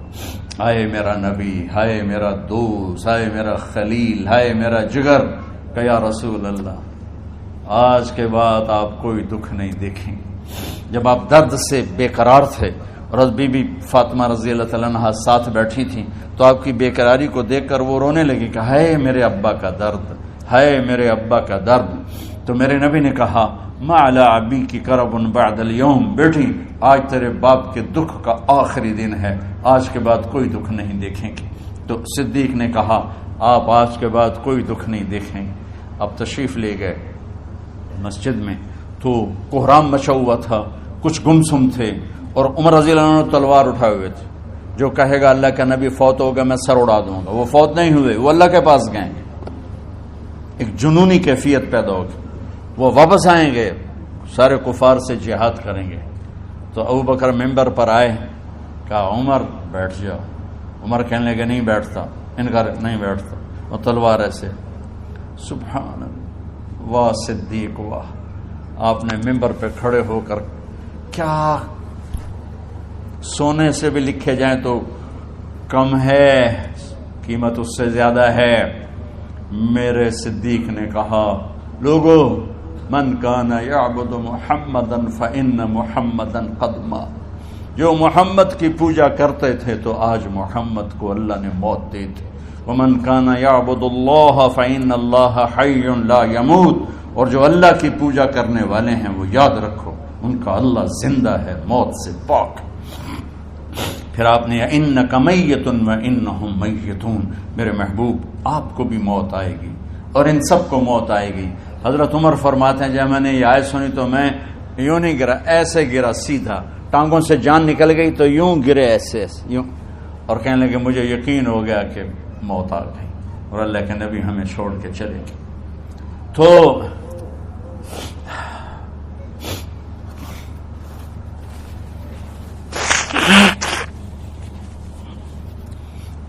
ہائے میرا نبی، ہائے میرا دوست، ہائے میرا خلیل، ہائے میرا جگر. کہ یا رسول اللہ آج کے بعد آپ کوئی دکھ نہیں دیکھیں. جب آپ درد سے بے قرار تھے اور بی بی فاطمہ رضی اللہ تعالیٰ عنہ ساتھ بیٹھی تھیں تو آپ کی بے قراری کو دیکھ کر وہ رونے لگی کہ ہائے میرے ابا کا درد، ہائے میرے ابا کا درد. تو میرے نبی نے کہا ما علی ابی کی کرب بعد اليوم، بیٹی آج تیرے باپ کے دکھ کا آخری دن ہے، آج کے بعد کوئی دکھ نہیں دیکھیں گے. تو صدیق نے کہا آپ آج کے بعد کوئی دکھ نہیں دیکھیں گے. اب تشریف لے گئے مسجد میں تو کوہرام مچا ہوا تھا، کچھ گمسم تھے اور عمر رضی اللہ عنہ تلوار اٹھائے ہوئے تھے. جو کہے گا اللہ کا نبی فوت ہو گیا میں سر اڑا دوں گا، وہ فوت نہیں ہوئے، وہ اللہ کے پاس گئے. ایک جنونی کیفیت پیدا ہوگی، وہ واپس آئیں گے، سارے کفار سے جہاد کریں گے. تو ابو بکر ممبر پر آئے، کہا عمر بیٹھ جاؤ. عمر کہنے لگے نہیں بیٹھتا، انکار نہیں بیٹھتا، اور تلوار ایسے. سبحان اللہ، واہ صدیق واہ. آپ نے ممبر پہ کھڑے ہو کر کیا سونے سے بھی لکھے جائیں تو کم ہے، قیمت اس سے زیادہ ہے. میرے صدیق نے کہا لوگو من کان یعبد محمدا فإن محمدا قد مات، جو محمد کی پوجا کرتے تھے تو آج محمد کو اللہ نے موت دی تھی. ومن کان یعبد اللہ فإن اللہ حی لا یموت، اور جو اللہ کی پوجا کرنے والے ہیں وہ یاد رکھو ان کا اللہ زندہ ہے، موت سے پاک. پھر آپ نے انک میت وانہم میتون، میرے محبوب آپ کو بھی موت آئے گی اور ان سب کو موت آئے گی. حضرت عمر فرماتے ہیں جب میں نے یہ آیت سنی تو میں یوں نہیں گرا، ایسے گرا سیدھا، ٹانگوں سے جان نکل گئی تو یوں گرے ایسے یوں، اور کہنے لگے مجھے یقین ہو گیا کہ موت آ گئی اور اللہ کے نبی ہمیں چھوڑ کے چلے گئے. تو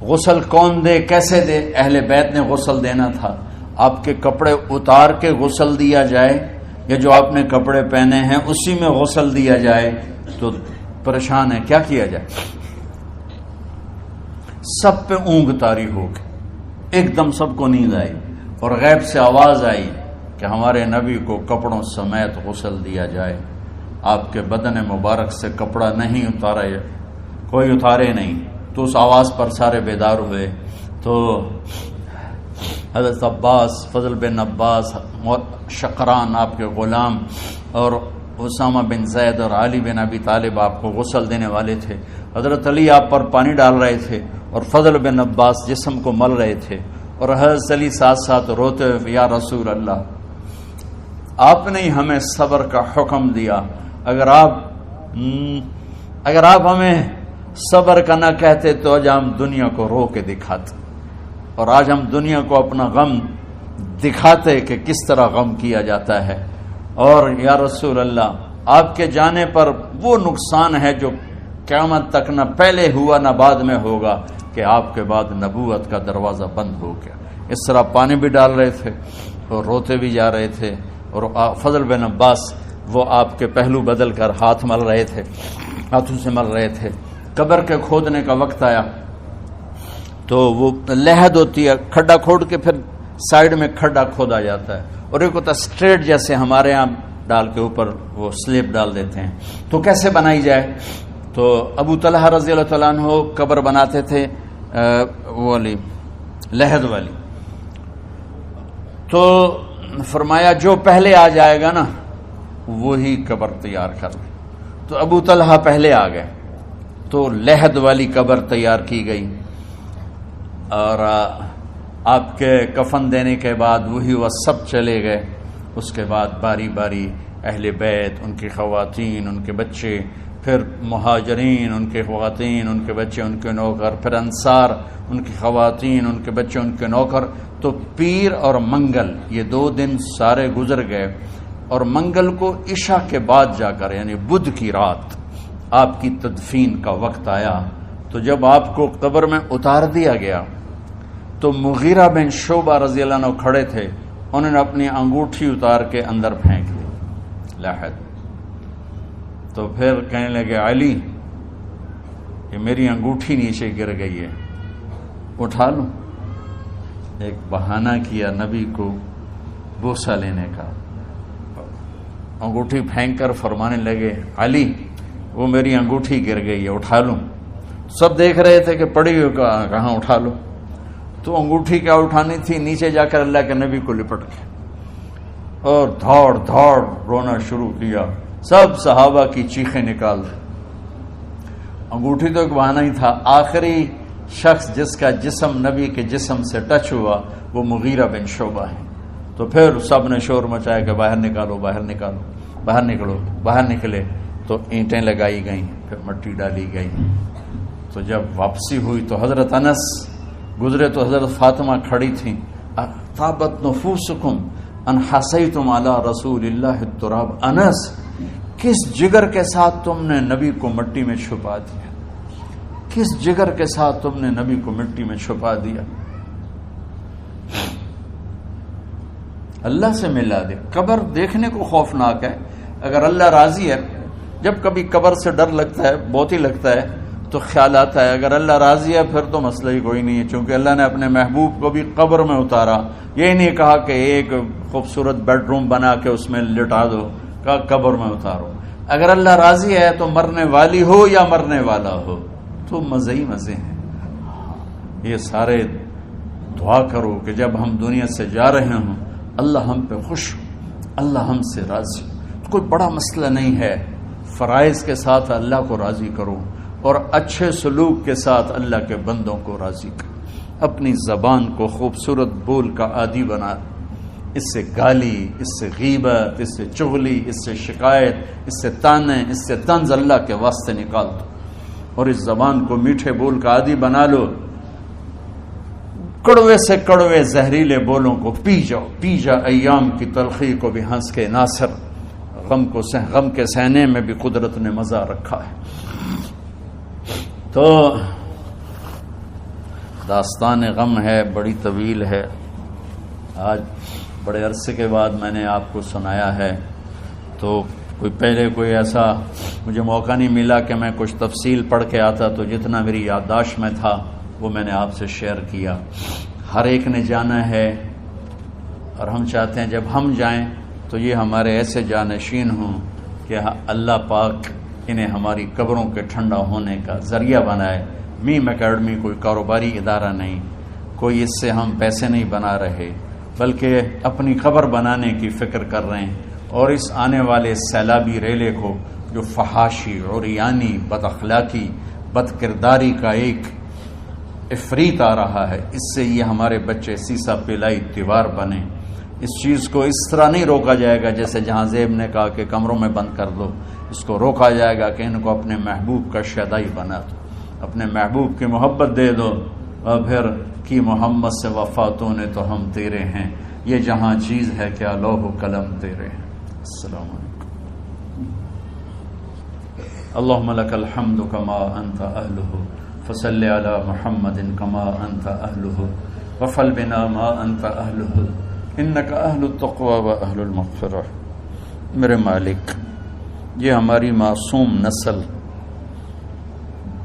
غسل کون دے، کیسے دے؟ اہل بیت نے غسل دینا تھا. آپ کے کپڑے اتار کے غسل دیا جائے یا جو آپ نے کپڑے پہنے ہیں اسی میں غسل دیا جائے تو پریشان ہے، کیا کیا جائے؟ سب پہ اونگ طاری ہو گئی، ایک دم سب کو نیند آئی اور غیب سے آواز آئی کہ ہمارے نبی کو کپڑوں سمیت غسل دیا جائے. آپ کے بدن مبارک سے کپڑا نہیں اتارا، کوئی اتارے نہیں. تو اس آواز پر سارے بیدار ہوئے. تو حضرت عباس، فضل بن عباس، شقران آپ کے غلام، اور اسامہ بن زید اور علی بن ابی طالب آپ کو غسل دینے والے تھے. حضرت علی آپ پر پانی ڈال رہے تھے اور فضل بن عباس جسم کو مل رہے تھے اور حضرت علی ساتھ ساتھ روتے ہوئے یا رسول اللہ آپ نے ہمیں صبر کا حکم دیا، اگر آپ ہمیں صبر کا نہ کہتے تو آج ہم دنیا کو رو کے دکھاتے، اور آج ہم دنیا کو اپنا غم دکھاتے کہ کس طرح غم کیا جاتا ہے. اور یا رسول اللہ آپ کے جانے پر وہ نقصان ہے جو قیامت تک نہ پہلے ہوا نہ بعد میں ہوگا کہ آپ کے بعد نبوت کا دروازہ بند ہو گیا. اس طرح پانی بھی ڈال رہے تھے اور روتے بھی جا رہے تھے. اور فضل بن عباس وہ آپ کے پہلو بدل کر ہاتھ مل رہے تھے، ہاتھوں سے مل رہے تھے. قبر کے کھودنے کا وقت آیا تو وہ لحد ہوتی ہے، کھڈا کھود کے پھر سائیڈ میں کھڈا کھودا جاتا ہے، اور ایک ہوتا اسٹریٹ جیسے ہمارے ہاں ڈال کے اوپر وہ سلیب ڈال دیتے ہیں. تو کیسے بنائی جائے؟ تو ابو طلحہ رضی اللہ تعالیٰ عنہ قبر بناتے تھے والی لحد والی. تو فرمایا جو پہلے آ جائے گا نا وہی قبر تیار کر لے. تو ابو طلحہ پہلے آ گئے، تو لحد والی قبر تیار کی گئی، اور آپ کے کفن دینے کے بعد وہی وہ سب چلے گئے۔ اس کے بعد باری باری اہل بیت، ان کی خواتین، ان کے بچے، پھر مہاجرین، ان کے خواتین، ان کے بچے، ان کے نوکر، پھر انصار، ان کی خواتین، ان کے بچے، ان کے نوکر۔ تو پیر اور منگل یہ 2 دن سارے گزر گئے، اور منگل کو عشاء کے بعد جا کر یعنی بدھ کی رات آپ کی تدفین کا وقت آیا۔ تو جب آپ کو قبر میں اتار دیا گیا تو مغیرہ بن شعبہ رضی اللہ عنہ کھڑے تھے، انہوں نے اپنی انگوٹھی اتار کے اندر پھینک دی لحد۔ تو پھر کہنے لگے علی کہ میری انگوٹھی نیچے گر گئی ہے، اٹھا لوں۔ ایک بہانہ کیا نبی کو بوسہ لینے کا، انگوٹھی پھینک کر فرمانے لگے علی وہ میری انگوٹھی گر گئی ہے، اٹھا لوں۔ سب دیکھ رہے تھے کہ پڑی ہوئی کہاں اٹھا لو، تو انگوٹھی کیا اٹھانی تھی، نیچے جا کر اللہ کے نبی کو لپٹ کے اور دھاڑ دھاڑ رونا شروع کیا۔ سب صحابہ کی چیخیں نکال دی۔ انگوٹھی تو ایک بہانہ ہی تھا، آخری شخص جس کا جسم نبی کے جسم سے ٹچ ہوا وہ مغیرہ بن شعبہ ہے۔ تو پھر سب نے شور مچایا کہ باہر نکالو، باہر نکالو، باہر نکلو۔ باہر نکلے تو اینٹیں لگائی گئیں، پھر مٹی ڈالی گئی۔ تو جب واپسی ہوئی تو حضرت انس گزرے تو حضرت فاطمہ کھڑی تھیں، طابت نفوسکم ان حسیتم علی رسول اللہ التراب۔ انس کس جگر کے ساتھ تم نے نبی کو مٹی میں چھپا دیا، کس جگر کے ساتھ تم نے نبی کو مٹی میں چھپا دیا۔ اللہ سے ملا دے۔ قبر دیکھنے کو خوفناک ہے، اگر اللہ راضی ہے، جب کبھی قبر سے ڈر لگتا ہے، بہت ہی لگتا ہے، تو خیال آتا ہے اگر اللہ راضی ہے پھر تو مسئلہ ہی کوئی نہیں ہے، چونکہ اللہ نے اپنے محبوب کو بھی قبر میں اتارا۔ یہ نہیں کہا کہ ایک خوبصورت بیڈ روم بنا کے اس میں لٹا دو، کہا قبر میں اتارو۔ اگر اللہ راضی ہے تو مرنے والی ہو یا مرنے والا ہو تو مزے ہی مزے ہیں۔ یہ سارے دعا کرو کہ جب ہم دنیا سے جا رہے ہوں اللہ ہم پہ خوش ہو، اللہ ہم سے راضی ہو۔ کوئی بڑا مسئلہ نہیں ہے، فرائض کے ساتھ اللہ کو راضی کرو اور اچھے سلوک کے ساتھ اللہ کے بندوں کو راضی کرو۔ اپنی زبان کو خوبصورت بول کا عادی بنا، اس سے گالی، اس سے غیبت، اس سے چغلی، اس سے شکایت، اس سے تانے، اس سے طنز اللہ کے واسطے نکال دو، اور اس زبان کو میٹھے بول کا عادی بنا لو۔ کڑوے سے کڑوے زہریلے بولوں کو پی جاؤ، پی جا ایام کی تلخی کو بھی ہنس کے ناصر، غم کے سہنے میں بھی قدرت نے مزہ رکھا ہے۔ تو داستان غم ہے، بڑی طویل ہے، آج بڑے عرصے کے بعد میں نے آپ کو سنایا ہے، تو پہلے کوئی ایسا مجھے موقع نہیں ملا کہ میں کچھ تفصیل پڑھ کے آتا، تو جتنا میری یادداشت میں تھا وہ میں نے آپ سے شیئر کیا۔ ہر ایک نے جانا ہے، اور ہم چاہتے ہیں جب ہم جائیں تو یہ ہمارے ایسے جانشین ہوں کہ اللہ پاک انہیں ہماری قبروں کے ٹھنڈا ہونے کا ذریعہ بنائے۔ میم اکیڈمی کوئی کاروباری ادارہ نہیں، کوئی اس سے ہم پیسے نہیں بنا رہے، بلکہ اپنی قبر بنانے کی فکر کر رہے ہیں، اور اس آنے والے سیلابی ریلے کو جو فحاشی، عریانی، بد اخلاقی، بد کرداری کا ایک افریت آ رہا ہے، اس سے یہ ہمارے بچے سیسا پلائی دیوار بنے۔ اس چیز کو اس طرح نہیں روکا جائے گا جیسے جہاں زیب نے کہا کہ کمروں میں بند کر دو، اس کو روکا جائے گا کہ ان کو اپنے محبوب کا شیدائی بنا دو، اپنے محبوب کی محبت دے دو، اور پھر کی محمد سے وفاتوں نے تو ہم تیرے ہیں، یہ جہاں چیز ہے کیا لوح و قلم تیرے ہیں۔ السلام علیکم۔ اللہم لک الحمد کما انت اہلہ فصل علی محمد کما انت اہلہ وفل بنا ما انت اہلہ انک اہل التقوی و اہل المغفرہ۔ میرے مالک، یہ ہماری معصوم نسل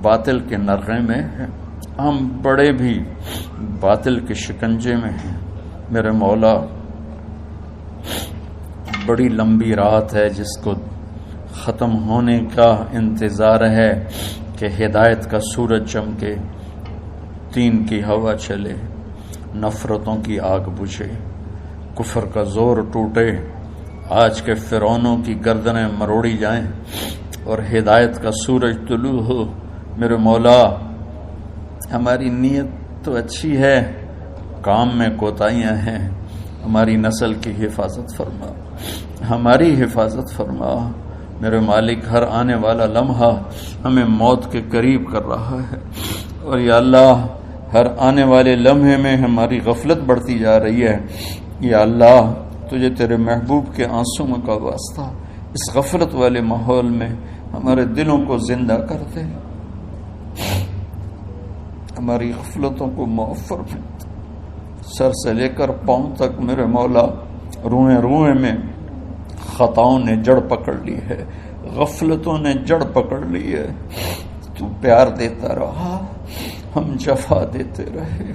باطل کے نرغے میں ہے، ہم بڑے بھی باطل کے شکنجے میں ہیں۔ میرے مولا، بڑی لمبی رات ہے جس کو ختم ہونے کا انتظار ہے کہ ہدایت کا سورج چمکے، دین کی ہوا چلے، نفرتوں کی آگ بجھے، کفر کا زور ٹوٹے، آج کے فرعونوں کی گردنیں مروڑی جائیں، اور ہدایت کا سورج طلوع ہو۔ میرے مولا ہماری نیت تو اچھی ہے، کام میں کوتاہیاں ہیں، ہماری نسل کی حفاظت فرما، ہماری حفاظت فرما۔ میرے مالک ہر آنے والا لمحہ ہمیں موت کے قریب کر رہا ہے، اور یا اللہ ہر آنے والے لمحے میں ہماری غفلت بڑھتی جا رہی ہے۔ یا اللہ تجھے تیرے محبوب کے آنسوؤں کا واسطہ اس غفلت والے ماحول میں ہمارے دلوں کو زندہ کر دے، ہماری غفلتوں کو معاف فرما۔ سر سے لے کر پاؤں تک میرے مولا روئیں روئیں میں خطاؤں نے جڑ پکڑ لی ہے، غفلتوں نے جڑ پکڑ لی ہے۔ تو پیار دیتا رہا، ہم جفا دیتے رہے،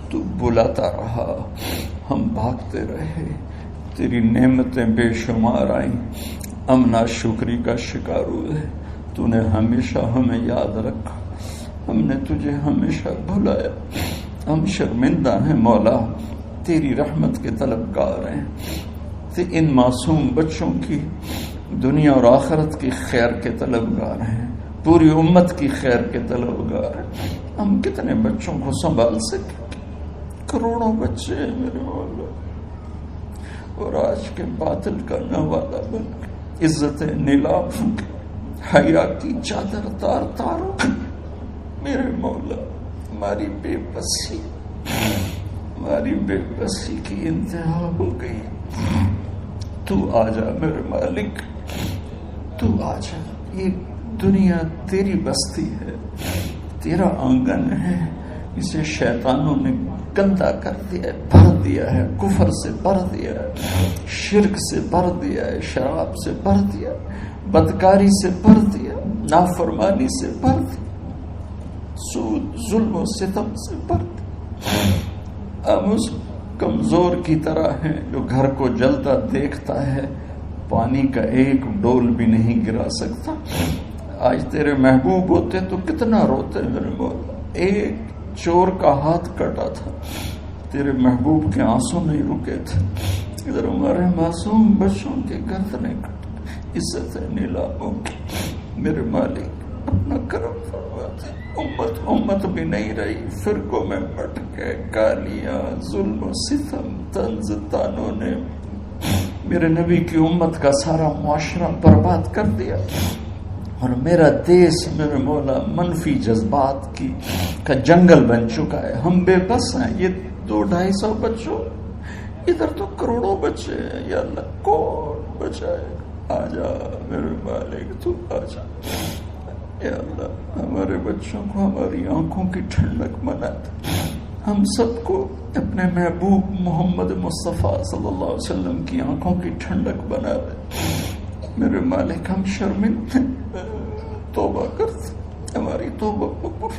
تو بلاتا رہا، ہم بھاگتے رہے۔ تیری نعمتیں بے شمار آئیں، ہم ناشکری کا شکار ہوئے۔ تو نے ہمیشہ ہمیں یاد رکھا، ہم نے تجھے ہمیشہ بھلایا۔ ہم شرمندہ ہیں مولا، تیری رحمت کے طلبگار ہیں، ان معصوم بچوں کی دنیا اور آخرت کی خیر کے طلبگار ہیں، پوری امت کی خیر کے طلبگار ہیں۔ ہم کتنے بچوں کو سنبھال سکیں؟ کروڑوں بچے ہیں میرے مولا، اور آج کے باطل کا نوالا بن کے عزت نیلام کے حیا کی چادر تار تار ہو گئی۔ میرے مولا ہماری بے بسی کی انتہا ہو گئی۔ تو آجا میرے مالک، تو آجا۔ یہ دنیا تیری بستی ہے، تیرا آنگن ہے، اسے شیطانوں نے گندا کر دیا ہے، بھر دیا ہے، کفر سے بھر دیا ہے، شرک سے بھر دیا ہے، شراب سے بھر دیا، بدکاری سے بھر دیا، نافرمانی سے بھر دیا، سود ظلم و ستم سے بھر دیا۔ ہم اس کمزور کی طرح ہیں جو گھر کو جلتا دیکھتا ہے، پانی کا ایک ڈول بھی نہیں گرا سکتا۔ آج تیرے محبوب ہوتے تو کتنا روتے میرے مولا۔ ایک چور کا ہاتھ کٹا تھا، تیرے محبوب کے آنسو نہیں رکے تھے۔ ادھر ہمارے معصوم بچوں کے گردنیں کٹ، عزت نیلاموں کی۔ میرے مالک اپنا کرم فرماتے، امت بھی نہیں رہی، فرقوں میں بٹ گئے، گالیاں، ظلم و ستم، طنز تانوں نے میرے نبی کی امت کا سارا معاشرہ برباد کر دیا، اور میرا دیس میرے مولا منفی جذبات کا جنگل بن چکا ہے۔ ہم بے بس ہیں، یہ 200-250 بچوں، ادھر تو کروڑوں بچے ہیں۔ یا اللہ کون بچائے؟ آجا میرے مالک، تو آجا۔ یا اللہ ہمارے بچوں کو ہماری آنکھوں کی ٹھنڈک بنا دے، ہم سب کو اپنے محبوب محمد مصطفیٰ صلی اللہ علیہ وسلم کی آنکھوں کی ٹھنڈک بنا دے۔ میرے مالک ہم شرمندہ ہیں، توبہ کرتے، ہماری توبہ قبول۔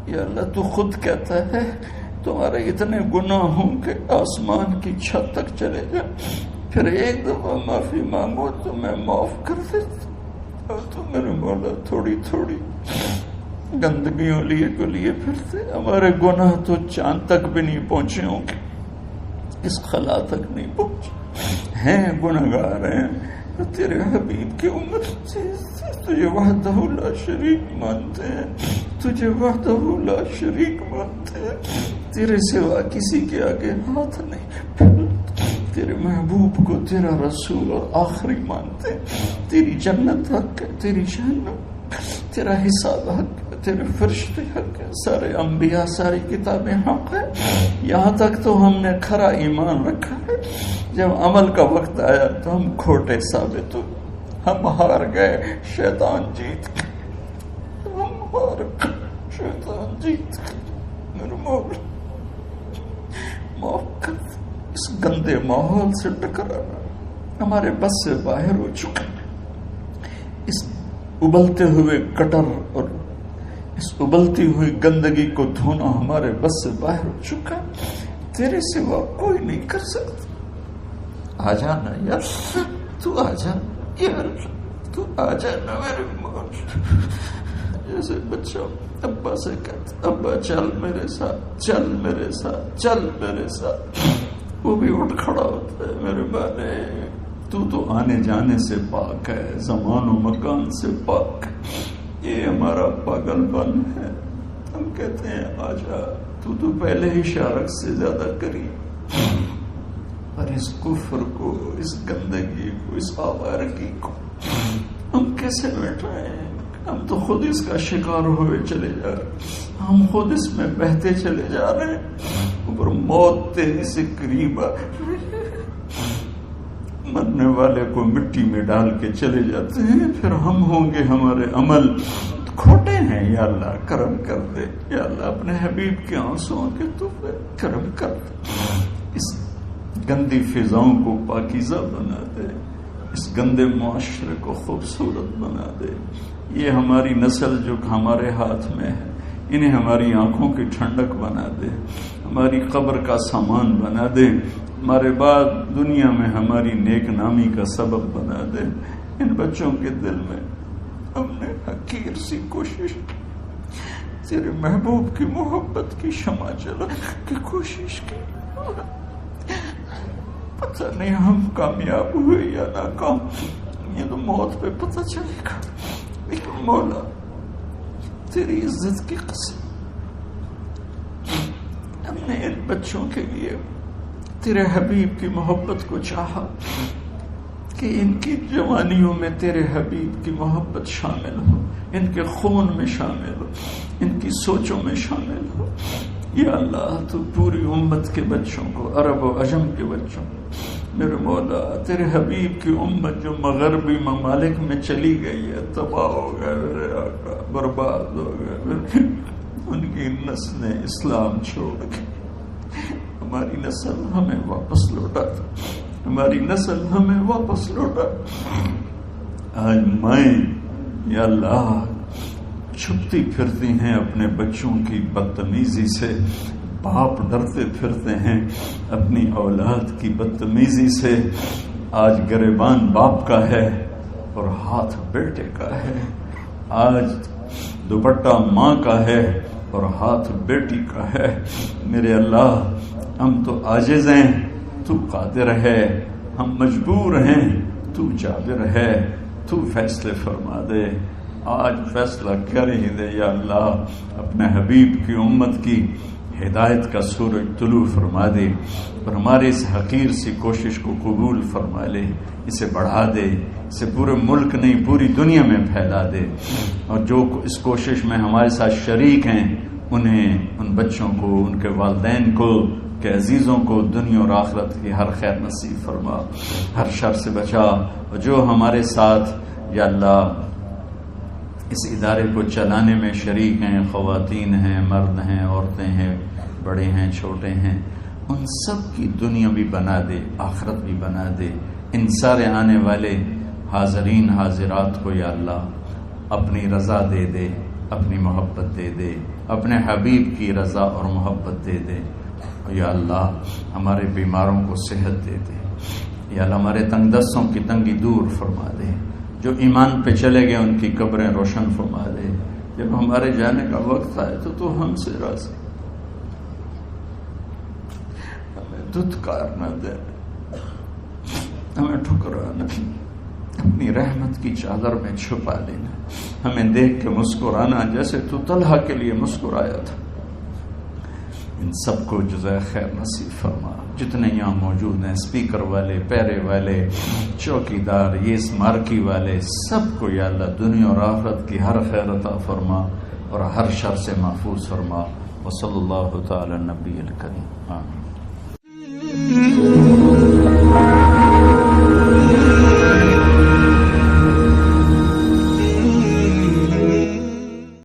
یا اللہ تو خود کہتا ہے تمہارے اتنے گناہ ہوں کہ آسمان کی چھت تک چلے جائیں، پھر ایک دفعہ معافی مانگو تو میں معاف کر دیتا۔ اور تو میرے مولا تھوڑی تھوڑی گندگیوں لیے پھرتے، ہمارے گناہ تو چاند تک بھی نہیں پہنچے ہوں گے، اس خلا تک نہیں پہنچے ہیں، گناہگار ہیں۔ تیرے حبیب کی امت سے تجھے وحدہ لا شریک مانتے ہیں، تجھے وحدہ لا شریک مانتے ہیں، تیرے سوا کسی کے آگے ہاتھ نہیں پھیلتے، تیرے محبوب کو تیرا رسول اور آخری مانتے ہیں۔ تیری جنت حق ہے، تیری جہنم، تیرا حساب حق ہے، تیرے فرشتے حق ہے، سارے انبیاء ساری کتابیں حق ہے۔ یہاں تک تو ہم نے کھرا ایمان رکھا ہے، جب عمل کا وقت آیا تو ہم کھوٹے ثابت ہوئے، ہم ہار گئے، شیطان جیت گئے، ہم ہار گئے، شیطان جیت گئے۔ میرے مولا معاف کر، اس گندے ماحول سے ٹکرانا ہمارے بس سے باہر ہو چکا، اس ابلتے ہوئے کٹر اور اس ابلتی ہوئی گندگی کو دھونا ہمارے بس سے باہر ہو چکا، تیرے سوا کوئی نہیں کر سکتا۔ آ جانا یار، تو آ جا یار، تو آ جانا میرے مولا۔ جیسے بچہ ابا سے کہتا ابا چل میرے ساتھ، چل میرے ساتھ، چل میرے ساتھ، وہ بھی اٹھ کھڑا ہوتا ہے۔ میرے بانے تو آنے جانے سے پاک ہے، زمان و مکان سے پاک ہے۔ یہ ہمارا پاگل پن ہے، ہم کہتے ہیں آجا، تو پہلے ہی شارک سے زیادہ قریب، اور اس کفر کو، اس گندگی کو، اس آوارگی کو ہم کیسے مٹائیں؟ ہم تو خود اس کا شکار ہوئے چلے جا رہے ہیں، ہم خود اس میں بہتے چلے جا رہے ہیں، اوپر موت تیری سے قریب آ، مرنے والے کو مٹی میں ڈال کے چلے جاتے ہیں، پھر ہم ہوں گے ہمارے عمل کھوٹے ہیں۔ یا اللہ کرم کر دے، یا اللہ اپنے حبیب کے آنسوؤں کے تو کرم کر دے، اس گندی فضاؤں کو پاکیزہ بنا دے، اس گندے معاشرے کو خوبصورت بنا دے۔ یہ ہماری نسل جو ہمارے ہاتھ میں ہے، انہیں ہماری آنکھوں کی ٹھنڈک بنا دے، ہماری قبر کا سامان بنا دے، ہمارے بعد دنیا میں ہماری نیک نامی کا سبب بنا دے۔ ان بچوں کے دل میں ہم نے حقیر سی کوشش کی، تیرے محبوب کی محبت کی شمع جلا کی کوشش کی، پتہ نہیں ہم کامیاب ہوئے یا ناکام، یہ تو موت پہ پتہ چلے گا، لیکن مولا تیری عزت کی قسم ہم نے ان بچوں کے لیے تیرے حبیب کی محبت کو چاہا کہ ان کی جوانیوں میں تیرے حبیب کی محبت شامل ہو، ان کے خون میں شامل ہو، ان کی سوچوں میں شامل ہو۔ یا اللہ تو پوری امت کے بچوں کو، عرب و عجم کے بچوں کو، میرے مولا تیرے حبیب کی امت جو مغربی ممالک میں چلی گئی ہے، تباہ ہو گئے، میرے آقا برباد ہو گئے، ان کی نسلیں اسلام چھوڑ گئی، ہماری نسل ہمیں واپس لوٹا، ہماری نسل ہمیں واپس لوٹا۔ آج مائیں یا اللہ چھپتی پھرتی ہیں اپنے بچوں کی بدتمیزی سے، باپ ڈرتے پھرتے ہیں اپنی اولاد کی بدتمیزی سے۔ آج گریبان باپ کا ہے اور ہاتھ بیٹے کا ہے، آج دوپٹہ ماں کا ہے اور ہاتھ بیٹی کا ہے۔ میرے اللہ ہم تو عاجز ہیں، تو قادر ہے، ہم مجبور ہیں، تو جابر ہے، تو فیصلے فرما دے۔ آج فیصلہ کر ہی دے یا اللہ، اپنے حبیب کی امت کی ہدایت کا سورج طلوع فرما دے، اور ہماری اس حقیر سی کوشش کو قبول فرما لے، اسے بڑھا دے، اسے پورے ملک نہیں پوری دنیا میں پھیلا دے، اور جو اس کوشش میں ہمارے ساتھ شریک ہیں انہیں، ان بچوں کو، ان کے والدین کو، کہ عزیزوں کو دنیا اور آخرت کی ہر خیر نصیب فرما، ہر شر سے بچا۔ اور جو ہمارے ساتھ یا اللہ اس ادارے کو چلانے میں شریک ہیں، خواتین ہیں، مرد ہیں، عورتیں ہیں، بڑے ہیں، چھوٹے ہیں، ان سب کی دنیا بھی بنا دے، آخرت بھی بنا دے۔ ان سارے آنے والے حاضرین حاضرات کو یا اللہ اپنی رضا دے دے، اپنی محبت دے دے، اپنے حبیب کی رضا اور محبت دے دے۔ یا اللہ ہمارے بیماروں کو صحت دے دے، یا اللہ ہمارے تنگ دستوں کی تنگی دور فرما دے، جو ایمان پہ چلے گئے ان کی قبریں روشن فرما دے۔ جب ہمارے جانے کا وقت آئے تو ہم سے راضی، ہمیں دھتکار نہ دے، ہمیں ٹھکرا نہ، اپنی رحمت کی چادر میں چھپا لینا، ہمیں دیکھ کے مسکرانا جیسے تو طلحہ کے لیے مسکرایا تھا۔ ان سب کو جزائے خیر نصیب فرما۔ جتنے یہاں موجود ہیں، اسپیکر والے، پیرے والے، چوکیدار، یہ اس مارکی والے، سب کو یا اللہ دنیا اور آخرت کی ہر خیر عطا فرما اور ہر شر سے محفوظ فرما۔ وصلی اللہ تعالی نبی الکریم، آمین۔